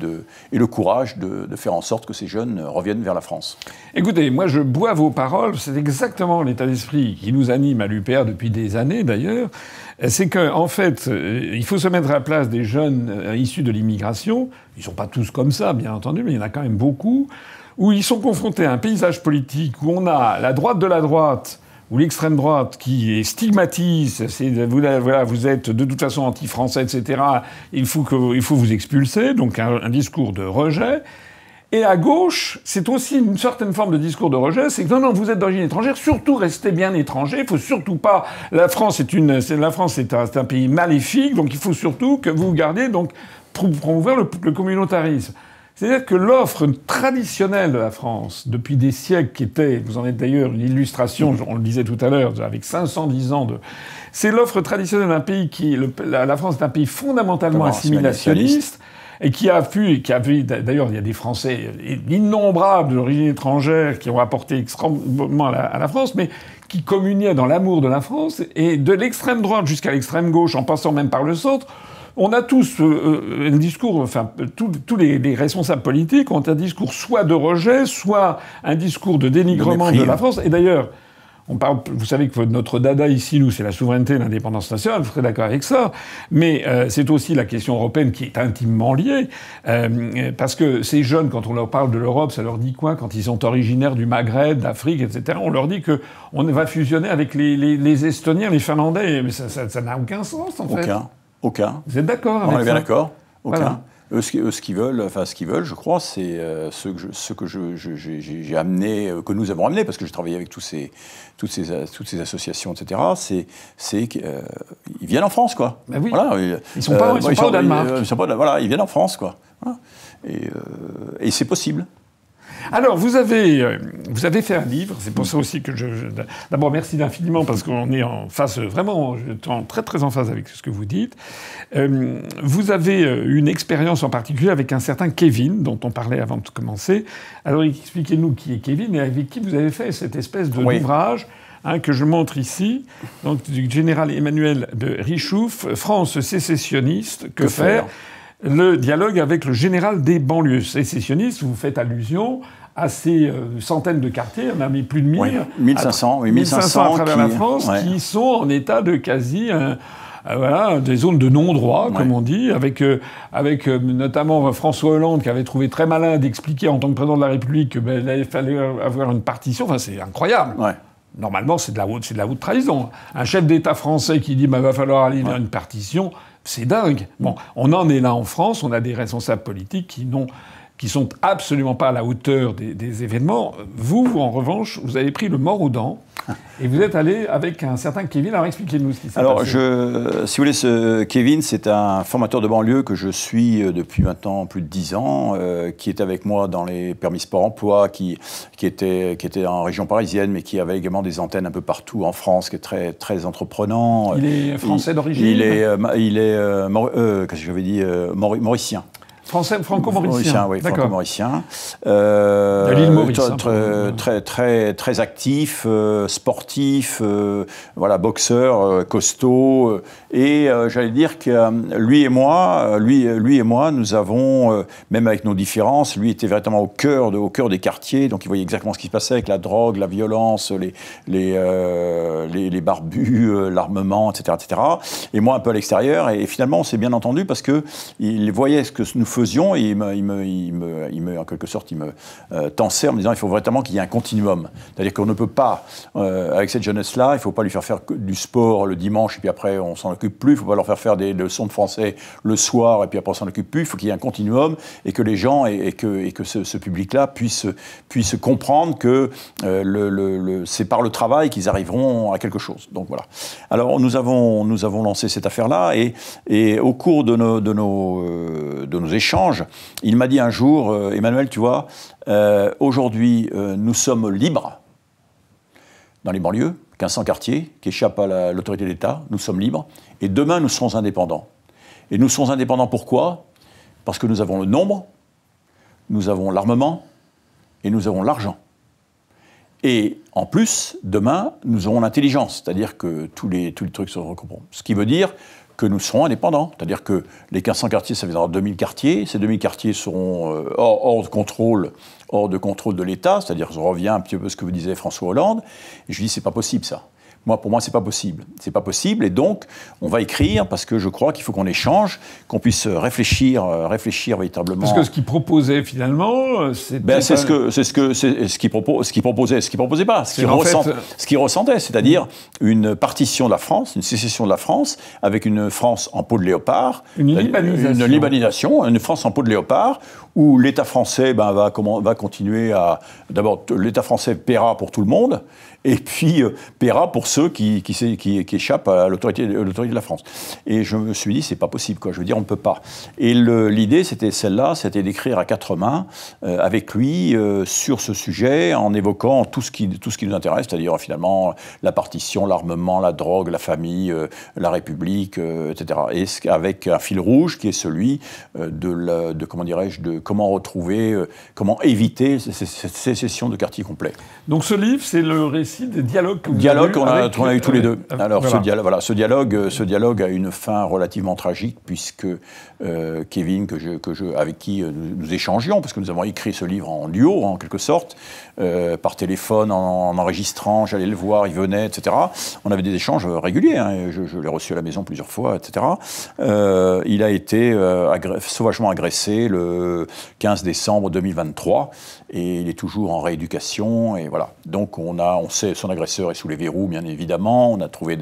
[SPEAKER 2] et le courage de faire en sorte que ces jeunes reviennent vers la France.
[SPEAKER 1] Écoutez, moi je bois vos paroles, c'est exactement l'état d'esprit qui nous anime à l'UPR depuis des années d'ailleurs. C'est qu'en fait, il faut se mettre à la place des jeunes issus de l'immigration. Ils ne sont pas tous comme ça, bien entendu, mais il y en a quand même beaucoup, où ils sont confrontés à un paysage politique où on a la droite de la droite, ou l'extrême droite qui stigmatise, vous êtes de toute façon anti-français, etc. Il faut vous expulser, donc un discours de rejet. Et à gauche, c'est aussi une certaine forme de discours de rejet, c'est que non, vous êtes d'origine étrangère, surtout restez bien étranger, il faut surtout pas... La France est un pays maléfique, donc il faut surtout que vous gardiez, donc, pour promouvoir le communautarisme. C'est-à-dire que l'offre traditionnelle de la France, depuis des siècles, qui était, vous en êtes d'ailleurs une illustration, on le disait tout à l'heure, avec 510 ans c'est l'offre traditionnelle d'un pays la France est un pays fondamentalement assimilationniste, et qui a vu, d'ailleurs, il y a des Français innombrables d'origine étrangère qui ont apporté extrêmement à la France, mais qui communiaient dans l'amour de la France, et de l'extrême droite jusqu'à l'extrême gauche, en passant même par le centre, on a tous un discours, enfin, tous les responsables politiques ont un discours soit de rejet, soit un discours de dénigrement de la France. Et d'ailleurs, vous savez que notre dada ici, nous, c'est la souveraineté et l'indépendance nationale, vous serez d'accord avec ça. Mais c'est aussi la question européenne qui est intimement liée. Parce que ces jeunes, quand on leur parle de l'Europe, ça leur dit quoi? Quand ils sont originaires du Maghreb, d'Afrique, etc., on leur dit qu'on va fusionner avec les Estoniens, les Finlandais. Mais ça n'a aucun sens, en fait.
[SPEAKER 2] Aucun.
[SPEAKER 1] Vous êtes d'accord avec ça?
[SPEAKER 2] On est bien d'accord. Aucun. Voilà.
[SPEAKER 1] Eux,
[SPEAKER 2] ce qu'ils veulent, je crois, c'est ce que j'ai amené, que nous avons amené, parce que j'ai travaillé avec toutes ces associations, etc. C'est qu'ils viennent en France, quoi.
[SPEAKER 1] Ben oui.
[SPEAKER 2] Voilà.
[SPEAKER 1] Ils sont pas au Danemark.
[SPEAKER 2] Voilà, ils viennent en France, quoi. Et c'est possible.
[SPEAKER 1] Alors, vous avez fait un livre, c'est pour ça aussi que d'abord, merci infiniment, parce qu'on est en face, vraiment, je suis très très en phase avec ce que vous dites. Vous avez une expérience en particulier avec un certain Kevin, dont on parlait avant de commencer. Alors, expliquez-nous qui est Kevin et avec qui vous avez fait cette espèce d'ouvrage que je montre ici, donc du général Emmanuel de Richouf, France sécessionniste, que faire ? Le dialogue avec le général des banlieues sécessionnistes. Vous faites allusion à ces centaines de quartiers, on a mis plus de 1000.
[SPEAKER 2] Oui, 1500
[SPEAKER 1] à travers la France, qui sont en état de quasi... des zones de non-droit, comme on dit, avec notamment François Hollande qui avait trouvé très malin d'expliquer en tant que président de la République qu'il fallait avoir une partition. Enfin, c'est incroyable. Ouais. Normalement, c'est de la haute trahison. Un chef d'État français qui dit va falloir aller vers une partition, c'est dingue. Bon, on en est là en France, on a des responsables politiques qui sont absolument pas à la hauteur des événements. Vous, en revanche, vous avez pris le mort aux dents. Et vous êtes allé avec un certain Kevin. Alors expliquez-nous ce qui s'est passé.
[SPEAKER 2] Alors, si vous voulez, ce Kevin, c'est un formateur de banlieue que je suis depuis maintenant plus de 10 ans, qui est avec moi dans les permis sport-emploi, qui était en région parisienne, mais qui avait également des antennes un peu partout en France, qui est très, très entreprenant.
[SPEAKER 1] Il est français d'origine?
[SPEAKER 2] Il est qu'est-ce que j'avais dit, mauricien.
[SPEAKER 1] Français, franco-mauricien.
[SPEAKER 2] Oui, franco-mauricien.
[SPEAKER 1] De l'île Maurice.
[SPEAKER 2] Très actif, sportif, voilà, boxeur, costaud. Et j'allais dire que lui et moi, nous avons, même avec nos différences, lui était véritablement au cœur des quartiers, donc il voyait exactement ce qui se passait avec la drogue, la violence, les barbus, l'armement, etc., etc. Et moi un peu à l'extérieur. Et finalement, on s'est bien entendu parce que il voyait ce que nous faisions et en quelque sorte, il me tensait en me disant il faut vraiment qu'il y ait un continuum. C'est-à-dire qu'on ne peut pas, avec cette jeunesse-là, il ne faut pas lui faire du sport le dimanche et puis après on s'en occupe plus. Il ne faut pas leur faire des leçons de français le soir et puis après on s'en occupe plus. Il faut qu'il y ait un continuum et que les gens et que ce public-là puisse comprendre que c'est par le travail qu'ils arriveront à quelque chose. Donc voilà. Alors nous avons lancé cette affaire-là et au cours de nos échanges, il m'a dit un jour, Emmanuel, tu vois, aujourd'hui, nous sommes libres dans les banlieues, 1500 quartiers qui échappent à l'autorité de l'État, nous sommes libres, et demain, nous serons indépendants. Et nous serons indépendants pourquoi? Parce que nous avons le nombre, nous avons l'armement, et nous avons l'argent. Et en plus, demain, nous aurons l'intelligence, c'est-à-dire que tous les trucs se recouperont. Ce qui veut dire que nous serons indépendants. C'est-à-dire que les 1500 quartiers, ça viendra 2000 quartiers. Ces 2000 quartiers seront hors de contrôle de l'État. C'est-à-dire, je reviens un petit peu à ce que vous disait François Hollande. Et je lui dis, c'est pas possible ça. Pour moi, c'est pas possible. C'est pas possible. Et donc, on va écrire parce que je crois qu'il faut qu'on échange, qu'on puisse réfléchir véritablement.
[SPEAKER 1] Parce que ce qu'il proposait finalement, c'était.
[SPEAKER 2] C'est ce qu'il proposait, ce qu'il proposait pas, ce qu'il ressentait, c'est-à-dire une partition de la France, une sécession de la France, avec une France en peau de léopard.
[SPEAKER 1] Une libanisation.
[SPEAKER 2] Une France en peau de léopard, où l'État français va continuer à. D'abord, l'État français paiera pour tout le monde. Et puis paiera pour ceux qui échappent à l'autorité de la France. Et je me suis dit, c'est pas possible, quoi. Je veux dire, on ne peut pas. Et l'idée, c'était celle-là, c'était d'écrire à quatre mains avec lui sur ce sujet, en évoquant tout ce qui nous intéresse, c'est-à-dire finalement la partition, l'armement, la drogue, la famille, la République, etc. Et avec un fil rouge qui est celui de comment retrouver, comment éviter cette sécession de quartier complet.
[SPEAKER 1] Donc ce livre, c'est le récit des dialogues que vous
[SPEAKER 2] avez qu'on a eu tous les deux. Alors
[SPEAKER 1] voilà.
[SPEAKER 2] ce dialogue a une fin relativement tragique puisque Kevin, avec qui nous échangions, parce que nous avons écrit ce livre en duo, en quelque sorte, par téléphone, en enregistrant, j'allais le voir, il venait, etc. On avait des échanges réguliers, hein, je l'ai reçu à la maison plusieurs fois, etc. Il a été sauvagement agressé le 15 décembre 2023 et il est toujours en rééducation, et voilà. Donc on sait, son agresseur est sous les verrous, bien évidemment. On a trouvé,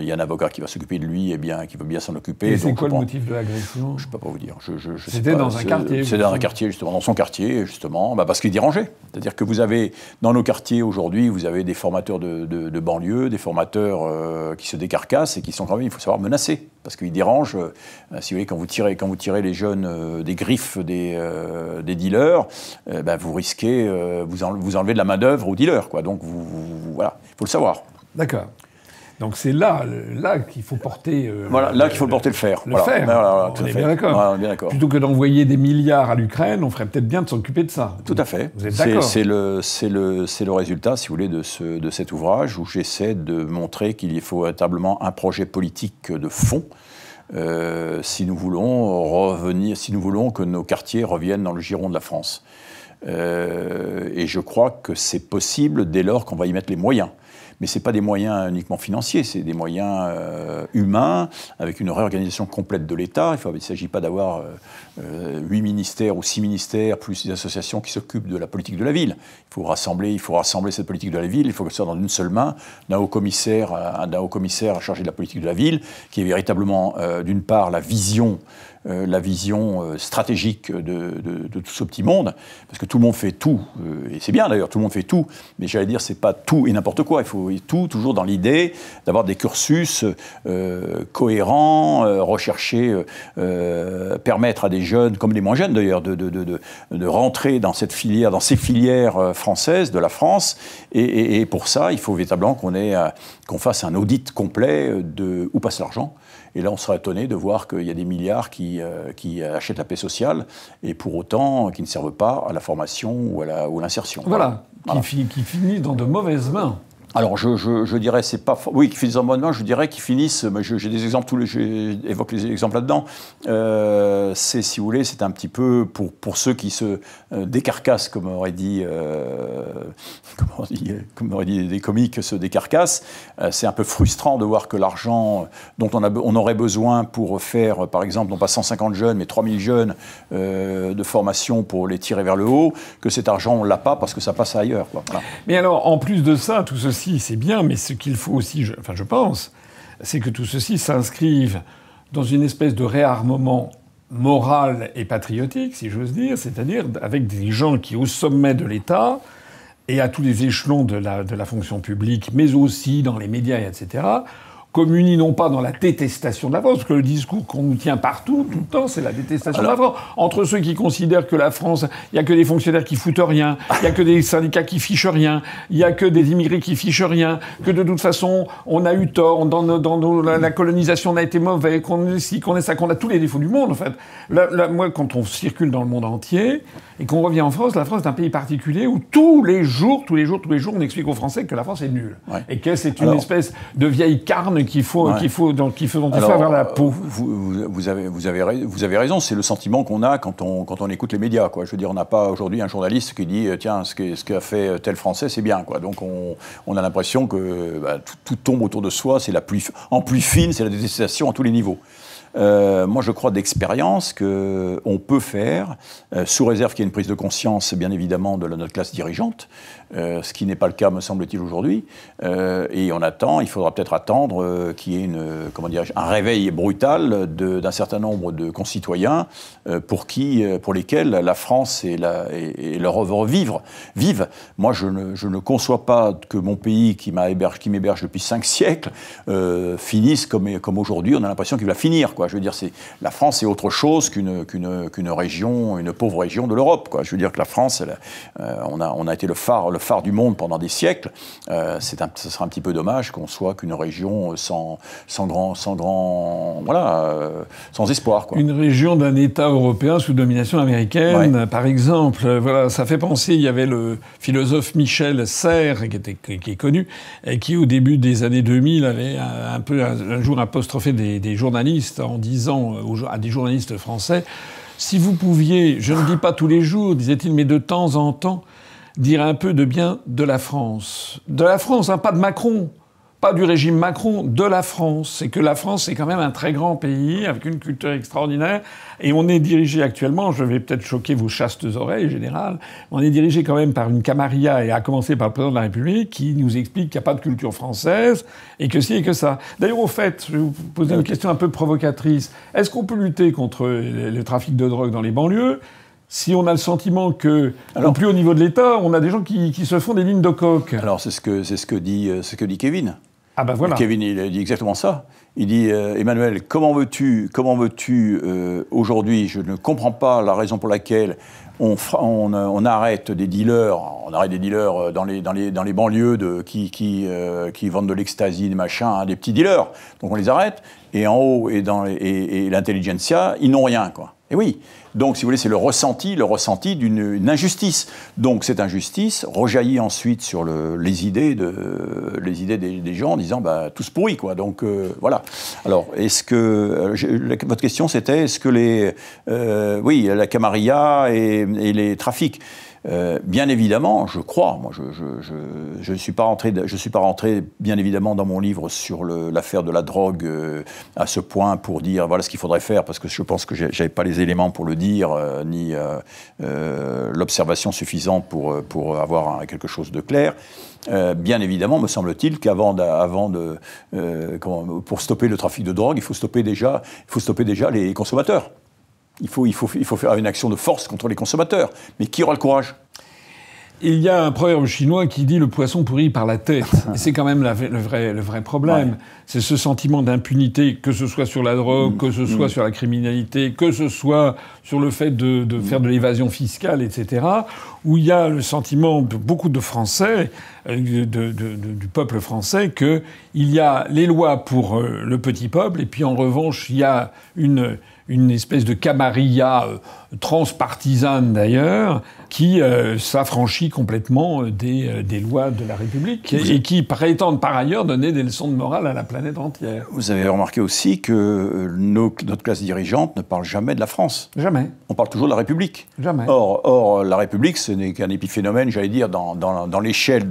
[SPEAKER 2] il y a un avocat qui va s'occuper de lui, qui veut bien s'en occuper.
[SPEAKER 1] Et c'est quoi le motif de l'agression?
[SPEAKER 2] Je ne peux pas vous dire.
[SPEAKER 1] C'était dans un quartier.
[SPEAKER 2] C'est dans un quartier, justement, dans son quartier, justement, parce qu'il est dérangé. C'est-à-dire que vous avez, dans nos quartiers aujourd'hui, vous avez des formateurs de banlieue, des formateurs qui se décarcassent et qui sont quand même, il faut savoir, menacés. Parce qu'ils dérangent. Si vous voulez, quand vous tirez les jeunes des griffes des dealers, vous risquez, vous enlevez de la main-d'œuvre aux dealers, quoi. Donc, voilà, il faut le savoir.
[SPEAKER 1] D'accord. Donc c'est là qu'il faut porter.
[SPEAKER 2] Là qu'il faut porter le fer.
[SPEAKER 1] Le fer. Voilà,
[SPEAKER 2] on
[SPEAKER 1] est bien d'accord.
[SPEAKER 2] Voilà, bien d'accord.
[SPEAKER 1] Plutôt que d'envoyer des milliards à l'Ukraine, on ferait peut-être bien de s'occuper de ça.
[SPEAKER 2] Tout à fait.
[SPEAKER 1] Vous êtes d'accord?
[SPEAKER 2] C'est le résultat, si vous voulez, de cet ouvrage où j'essaie de montrer qu'il faut véritablement un projet politique de fond. Si nous voulons que nos quartiers reviennent dans le giron de la France. Et je crois que c'est possible dès lors qu'on va y mettre les moyens. Mais ce n'est pas des moyens uniquement financiers, c'est des moyens humains, avec une réorganisation complète de l'État. Il ne s'agit pas d'avoir 8 ministères ou 6 ministères, plus des associations qui s'occupent de la politique de la ville. Il faut rassembler cette politique de la ville, il faut que ce soit dans une seule main, d'un haut commissaire chargé de la politique de la ville, qui est véritablement, d'une part, la vision stratégique de tout ce petit monde, parce que tout le monde fait tout, et c'est bien d'ailleurs, tout le monde fait tout, mais j'allais dire, c'est pas tout et n'importe quoi, il faut tout toujours dans l'idée d'avoir des cursus cohérents, rechercher, permettre à des jeunes, comme les moins jeunes d'ailleurs, de rentrer dans cette filière, dans ces filières françaises de la France. Et pour ça, il faut véritablement qu'on fasse un audit complet de où passe l'argent. Et là, on serait étonné de voir qu'il y a des milliards qui achètent la paix sociale et pour autant qui ne servent pas à la formation ou à l'insertion.
[SPEAKER 1] Voilà. Qui finit dans de mauvaises mains.
[SPEAKER 2] Alors, je dirais, c'est pas... Oui, qui finissent en bonne main, je dirais qu'ils finissent... J'ai des exemples, j'évoque les exemples là-dedans. C'est, si vous voulez, c'est un petit peu pour ceux qui se décarcassent, comme aurait dit des comiques, se décarcassent. C'est un peu frustrant de voir que l'argent dont on aurait besoin pour faire, par exemple, non pas 150 jeunes, mais 3000 jeunes de formation pour les tirer vers le haut, que cet argent, on ne l'a pas parce que ça passe ailleurs, quoi. Voilà.
[SPEAKER 1] Mais alors, en plus de ça, tout ceci, c'est bien, mais ce qu'il faut aussi, je pense, c'est que tout ceci s'inscrive dans une espèce de réarmement moral et patriotique, si j'ose dire, c'est-à-dire avec des gens qui, au sommet de l'État et à tous les échelons de la fonction publique, mais aussi dans les médias, etc., communient non pas dans la détestation de la France, parce que le discours qu'on nous tient partout, tout le temps, c'est la détestation de la France. Entre ceux qui considèrent que la France, il n'y a que des fonctionnaires qui foutent rien, il n'y a que des syndicats qui fichent rien, il n'y a que des immigrés qui fichent rien, que de toute façon, on a eu tort, la colonisation on a été mauvaise, qu'on est ci, qu'on est ça, qu'on a tous les défauts du monde, en fait. Moi, quand on circule dans le monde entier, et qu'on revient en France, la France est un pays particulier où tous les jours, on explique aux Français que la France est nulle. Ouais. Et que c'est une espèce de vieille carne qu'il faut avoir la peau.
[SPEAKER 2] Vous avez raison, c'est le sentiment qu'on a quand on écoute les médias, quoi. Je veux dire, on n'a pas aujourd'hui un journaliste qui dit tiens, ce qu'a fait tel Français, c'est bien, quoi. Donc on a l'impression que tout tombe autour de soi, c'est en plus fine, c'est la détestation à tous les niveaux. Moi, je crois d'expérience qu'on peut faire, sous réserve qu'il y ait une prise de conscience, bien évidemment, de notre classe dirigeante, ce qui n'est pas le cas, me semble-t-il, aujourd'hui. Et il faudra peut-être attendre qu'il y ait un réveil brutal d'un certain nombre de concitoyens pour lesquels la France et leur œuvre vivent. Moi, je ne conçois pas que mon pays, qui m'héberge depuis 5 siècles, finisse comme aujourd'hui. On a l'impression qu'il va finir, quoi. Je veux dire, la France est autre chose qu'une région, une pauvre région de l'Europe, quoi. Je veux dire que la France, on a été le phare du monde pendant des siècles. Ce serait un petit peu dommage qu'on soit qu'une région sans espoir, quoi.
[SPEAKER 1] Une région d'un État européen sous domination américaine, par exemple. Voilà, ça fait penser, il y avait le philosophe Michel Serres, qui est connu, et qui, au début des années 2000, avait un jour apostrophé des journalistes en disant à des journalistes français, si vous pouviez, je ne dis pas tous les jours, disait-il, mais de temps en temps, dire un peu de bien de la France. De la France, hein, pas de Macron, pas du régime Macron, de la France. C'est que la France, c'est quand même un très grand pays, avec une culture extraordinaire, et on est dirigé actuellement, je vais peut-être choquer vos chastes oreilles, général, on est dirigé quand même par une camarilla, et à commencer par le président de la République, qui nous explique qu'il n'y a pas de culture française, et que si et que ça. D'ailleurs, au fait, je vais vous poser une question un peu provocatrice. Est-ce qu'on peut lutter contre le trafic de drogue dans les banlieues si on a le sentiment que, au plus haut niveau de l'État, on a des gens qui se font des lignes de coke?
[SPEAKER 2] Alors, c'est ce que dit Kevin.
[SPEAKER 1] Ah ben voilà.
[SPEAKER 2] Kevin, il dit exactement ça. Il dit Emmanuel, comment veux-tu aujourd'hui, je ne comprends pas la raison pour laquelle on arrête des dealers, dans les banlieues qui vendent de l'ecstasy, des machins, hein, des petits dealers. Donc on les arrête. Et en haut et l'intelligentsia, ils n'ont rien, quoi. Et oui. Donc, si vous voulez, c'est le ressenti d'une injustice. Donc, cette injustice rejaillit ensuite sur les idées des gens en disant, tous pourris, quoi. Donc, voilà. Alors, votre question, c'était, est-ce que la camarilla et les trafics, bien évidemment, je crois. Moi, je ne suis pas rentré, bien évidemment, dans mon livre sur l'affaire de la drogue à ce point pour dire voilà ce qu'il faudrait faire, parce que je pense que j'avais pas les éléments pour le dire, ni l'observation suffisante pour avoir quelque chose de clair. Bien évidemment, me semble-t-il pour stopper le trafic de drogue, il faut stopper déjà les consommateurs. Il faut faire une action de force contre les consommateurs. Mais qui aura le courage ?
[SPEAKER 1] Il y a un proverbe chinois qui dit « le poisson pourrit par la tête ». Et c'est quand même le vrai problème. Ouais. C'est ce sentiment d'impunité, que ce soit sur la drogue, que ce soit sur la criminalité, que ce soit sur le fait de faire de l'évasion fiscale, etc., où il y a le sentiment de beaucoup de Français, du peuple français, qu'il y a les lois pour le petit peuple, et puis en revanche, il y a une espèce de camarilla transpartisane d'ailleurs, qui s'affranchit complètement des lois de la République et qui prétendent par ailleurs donner des leçons de morale à la planète entière.
[SPEAKER 2] Vous avez remarqué aussi que notre classe dirigeante ne parle jamais de la France.
[SPEAKER 1] Jamais.
[SPEAKER 2] On parle toujours de la République.
[SPEAKER 1] Jamais.
[SPEAKER 2] Or la République, ce n'est qu'un épiphénomène, j'allais dire, dans l'échelle,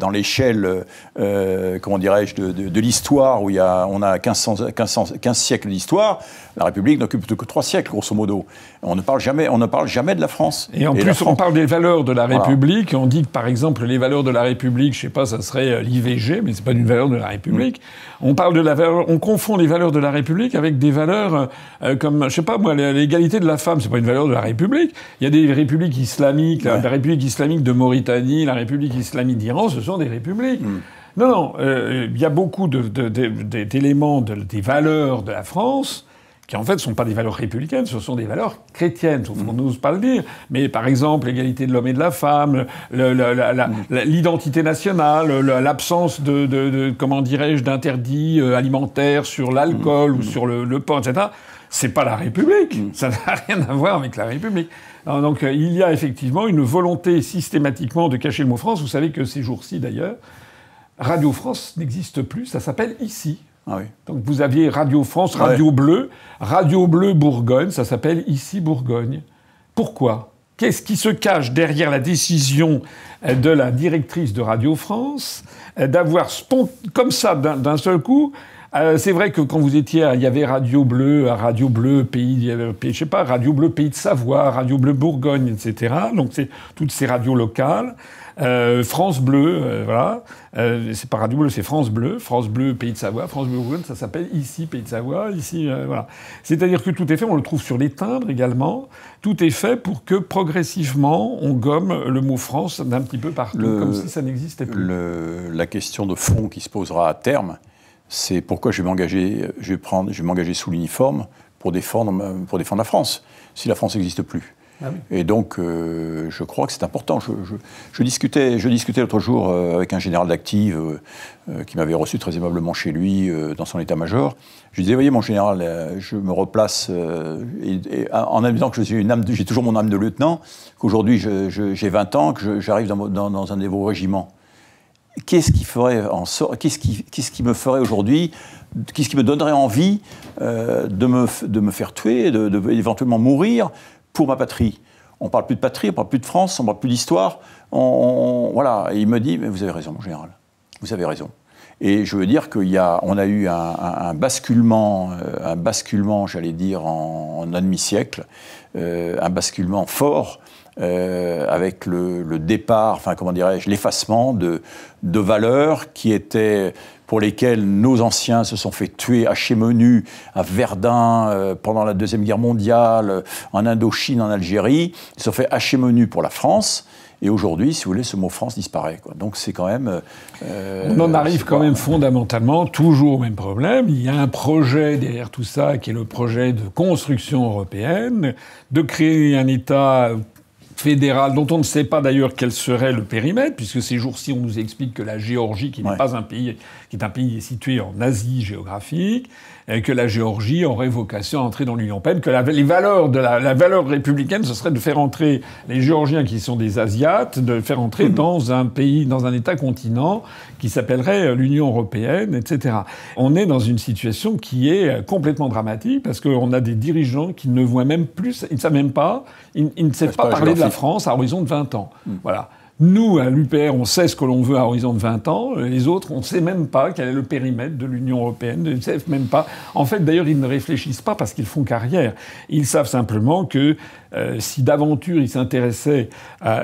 [SPEAKER 2] comment dirais-je, de l'histoire, où on a 15 siècles d'histoire. La République n'occupe que 3 siècles, grosso modo. On ne parle jamais de la France.
[SPEAKER 1] Et en plus, on parle des valeurs de la République. Voilà. On dit que, par exemple, les valeurs de la République, je sais pas, ça serait l'IVG, mais c'est pas une valeur de la République. On confond les valeurs de la République avec des valeurs comme, je sais pas moi, l'égalité de la femme, c'est pas une valeur de la République. Il y a des républiques islamiques, la République islamique de Mauritanie, la République islamique d'Iran, ce sont des républiques. Non, il y a beaucoup d'éléments des valeurs de la France qui en fait ne sont pas des valeurs républicaines, ce sont des valeurs chrétiennes, on n'ose pas le dire. Mais par exemple, l'égalité de l'homme et de la femme, l'identité nationale, l'absence comment dirais-je, d'interdits alimentaires sur l'alcool ou sur le porc, etc., c'est pas la République. Ça n'a rien à voir avec la République. Alors, donc il y a effectivement une volonté systématiquement de cacher le mot France. Vous savez que ces jours-ci, d'ailleurs, Radio France n'existe plus, ça s'appelle Ici.
[SPEAKER 2] Ah oui.
[SPEAKER 1] Donc vous aviez Radio France, Radio Bleu Bourgogne, ça s'appelle Ici Bourgogne. Pourquoi ? Qu'est-ce qui se cache derrière la décision de la directrice de Radio France d'avoir comme ça d'un seul coup? C'est vrai que quand vous étiez, il y avait Radio Bleu, Pays, je sais pas, Radio Bleu Pays de Savoie, Radio Bleu Bourgogne, etc. Donc c'est toutes ces radios locales. France Bleu, voilà. C'est pas Radio Bleu, c'est France Bleu Pays de Savoie, France Bleu Bourgogne, ça s'appelle Ici Pays de Savoie, ici, voilà. C'est-à-dire que tout est fait, on le trouve sur les timbres également, tout est fait pour que progressivement on gomme le mot France d'un petit peu partout, comme si ça n'existait plus.
[SPEAKER 2] La question de fond qui se posera à terme, c'est pourquoi je vais m'engager sous l'uniforme pour défendre la France, si la France n'existe plus. Ah oui. Et donc, je crois que c'est important. Je discutais l'autre jour avec un général d'active qui m'avait reçu très aimablement chez lui dans son état-major. Je lui disais, voyez mon général, je me replace en amusant que j'ai toujours mon âme de lieutenant, qu'aujourd'hui j'ai 20 ans, que j'arrive dans un nouveau régiment. Qu'est-ce qui me ferait aujourd'hui, qu'est-ce qui me donnerait envie de me faire tuer, éventuellement mourir pour ma patrie? On ne parle plus de patrie, on ne parle plus de France, on ne parle plus d'histoire. Voilà. Et il me dit, mais vous avez raison, mon général. Vous avez raison. Et je veux dire qu'on a eu un basculement, j'allais dire, en un demi-siècle, un basculement fort, avec le départ, enfin comment dirais-je, l'effacement de valeurs pour lesquelles nos anciens se sont fait tuer, hachés menus à Verdun pendant la Deuxième Guerre mondiale, en Indochine, en Algérie. Ils se sont fait hacher menus pour la France. Et aujourd'hui, si vous voulez, ce mot France disparaît, quoi. Donc c'est quand même...
[SPEAKER 1] on en arrive quand même fondamentalement toujours au même problème. Il y a un projet derrière tout ça qui est le projet de construction européenne, de créer un État fédéral, dont on ne sait pas d'ailleurs quel serait le périmètre, puisque ces jours-ci, on nous explique que la Géorgie, qui n'est pas un pays, qui est un pays situé en Asie géographique, que la Géorgie aurait vocation à entrer dans l'Union européenne, que les valeurs la valeur républicaine, ce serait de faire entrer les Géorgiens, qui sont des Asiates, de faire entrer dans un pays, dans un État-continent qui s'appellerait l'Union européenne, etc. On est dans une situation qui est complètement dramatique, parce qu'on a des dirigeants qui ne voient même plus, ils ne savent même pas, ils ne savent pas parler de la France à horizon de 20 ans. Voilà. Nous, à l'UPR, on sait ce que l'on veut à horizon de 20 ans. Les autres, on ne sait même pas quel est le périmètre de l'Union européenne. Ils ne savent même pas. En fait, d'ailleurs, ils ne réfléchissent pas parce qu'ils font carrière. Ils savent simplement que si d'aventure ils s'intéressaient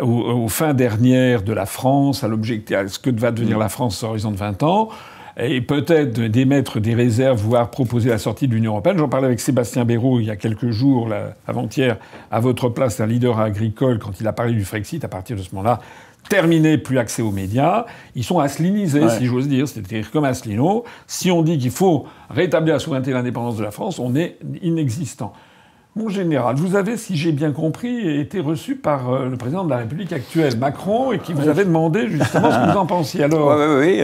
[SPEAKER 1] aux fins dernières de la France, à ce que va devenir la France à horizon de 20 ans, et peut-être d'émettre des réserves, voire proposer la sortie de l'Union européenne. J'en parlais avec Sébastien Béraud il y a quelques jours, avant-hier, à votre place, un leader agricole, quand il a parlé du Frexit. À partir de ce moment-là, terminé, plus accès aux médias. Ils sont asselinisés, si j'ose dire, c'est-à-dire comme Asselineau. Si on dit qu'il faut rétablir la souveraineté et l'indépendance de la France, on est inexistant. Mon général, vous avez, si j'ai bien compris, été reçu par le président de la République actuelle, Macron, et qui vous avait demandé justement ce que vous en pensiez alors.
[SPEAKER 2] Oui.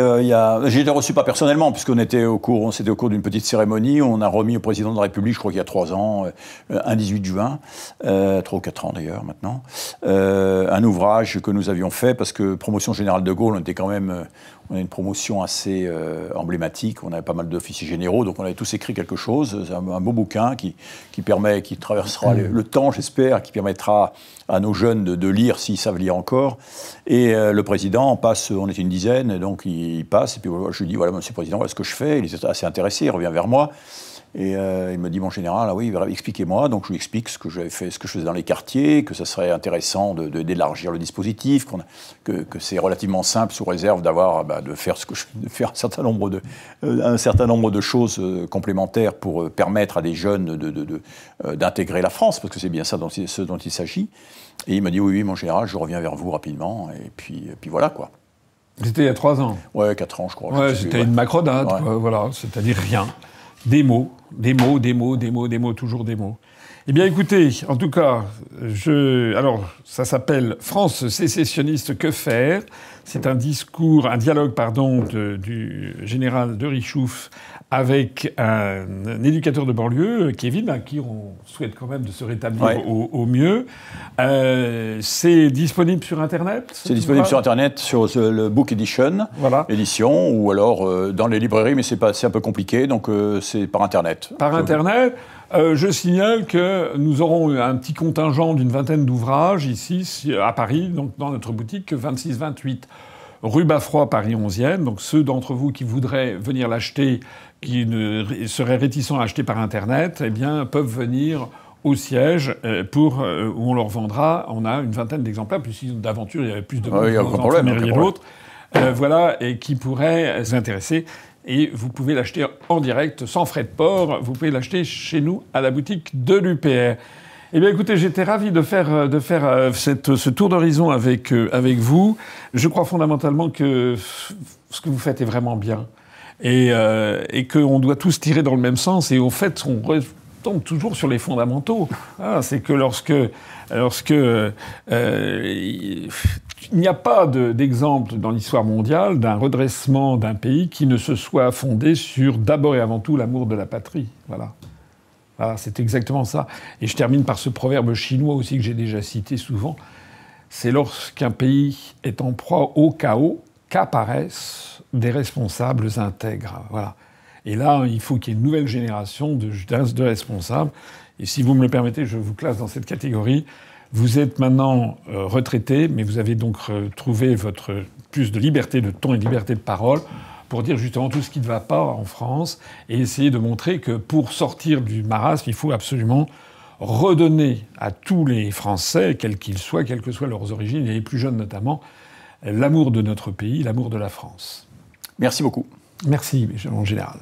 [SPEAKER 2] J'ai été reçu pas personnellement, puisqu'on était au cours d'une petite cérémonie. On a remis au président de la République, je crois qu'il y a 3 ans, un 18 juin, 3 ou 4 ans d'ailleurs maintenant, un ouvrage que nous avions fait, parce que Promotion Générale de Gaulle, on a une promotion assez emblématique, on avait pas mal d'officiers généraux, donc on avait tous écrit quelque chose, un beau bouquin qui traversera le temps, j'espère, qui permettra à nos jeunes de lire s'ils savent lire encore. Et le président passe, on était une dizaine, donc il passe, et puis je lui dis, voilà, monsieur le président, voilà ce que je fais. Il était assez intéressé, il revient vers moi. Et il me dit, mon général, ah oui, expliquez-moi. Donc je lui explique ce que j'avais fait, ce que je faisais dans les quartiers, que ça serait intéressant d'élargir le dispositif, que c'est relativement simple sous réserve de faire un certain nombre de choses complémentaires pour permettre à des jeunes d'intégrer la France, parce que c'est bien ça ce dont il s'agit. Et il me dit, oui, mon général, je reviens vers vous rapidement. Et puis voilà, quoi.
[SPEAKER 1] C'était il y a 3 ans.
[SPEAKER 2] Ouais, 4 ans, je crois.
[SPEAKER 1] Ouais, c'était une macronade, voilà, c'est-à-dire rien. Des mots, toujours des mots. Eh bien, écoutez, en tout cas, alors, ça s'appelle « France sécessionniste, que faire ?» C'est un dialogue, du général de Richouf avec un éducateur de banlieue, Kevin, à qui on souhaite quand même de se rétablir au mieux. C'est disponible sur Internet?
[SPEAKER 2] C'est disponible sur Internet, sur le Book Edition, édition, ou alors dans les librairies, mais c'est un peu compliqué, donc c'est par Internet.
[SPEAKER 1] Par Internet. Je signale que nous aurons un petit contingent d'une 20aine d'ouvrages ici, à Paris, donc dans notre boutique 26-28 rue Baffroy, Paris 11e. Donc ceux d'entre vous qui voudraient venir l'acheter, qui seraient réticents à acheter par Internet, eh bien, peuvent venir au siège où on leur vendra. On a une 20aine d'exemplaires, puis si d'aventure il y avait plus de monde,
[SPEAKER 2] il n'y a aucun problème.
[SPEAKER 1] Voilà, et qui pourraient s'intéresser. Et vous pouvez l'acheter en direct, sans frais de port. Vous pouvez l'acheter chez nous, à la boutique de l'UPR. Eh bien, écoutez, j'étais ravi de faire ce tour d'horizon avec vous. Je crois fondamentalement que ce que vous faites est vraiment bien. Et qu'on doit tous tirer dans le même sens. Et au fait, on retombe toujours sur les fondamentaux. C'est que lorsque il n'y a pas d'exemple dans l'histoire mondiale d'un redressement d'un pays qui ne se soit fondé sur, d'abord et avant tout, l'amour de la patrie. Voilà, c'est exactement ça. Et je termine par ce proverbe chinois aussi que j'ai déjà cité souvent. C'est lorsqu'un pays est en proie au chaos qu'apparaissent des responsables intègres. Voilà. Et là, il faut qu'il y ait une nouvelle génération de responsables. Et si vous me le permettez, je vous classe dans cette catégorie. Vous êtes maintenant retraité, mais vous avez donc trouvé votre plus de liberté de ton et de liberté de parole pour dire justement tout ce qui ne va pas en France et essayer de montrer que pour sortir du marasme, il faut absolument redonner à tous les Français, quels qu'ils soient, quelles que soient leurs origines, et les plus jeunes notamment, l'amour de notre pays, l'amour de la France.
[SPEAKER 2] Merci beaucoup.
[SPEAKER 1] Merci, mon général.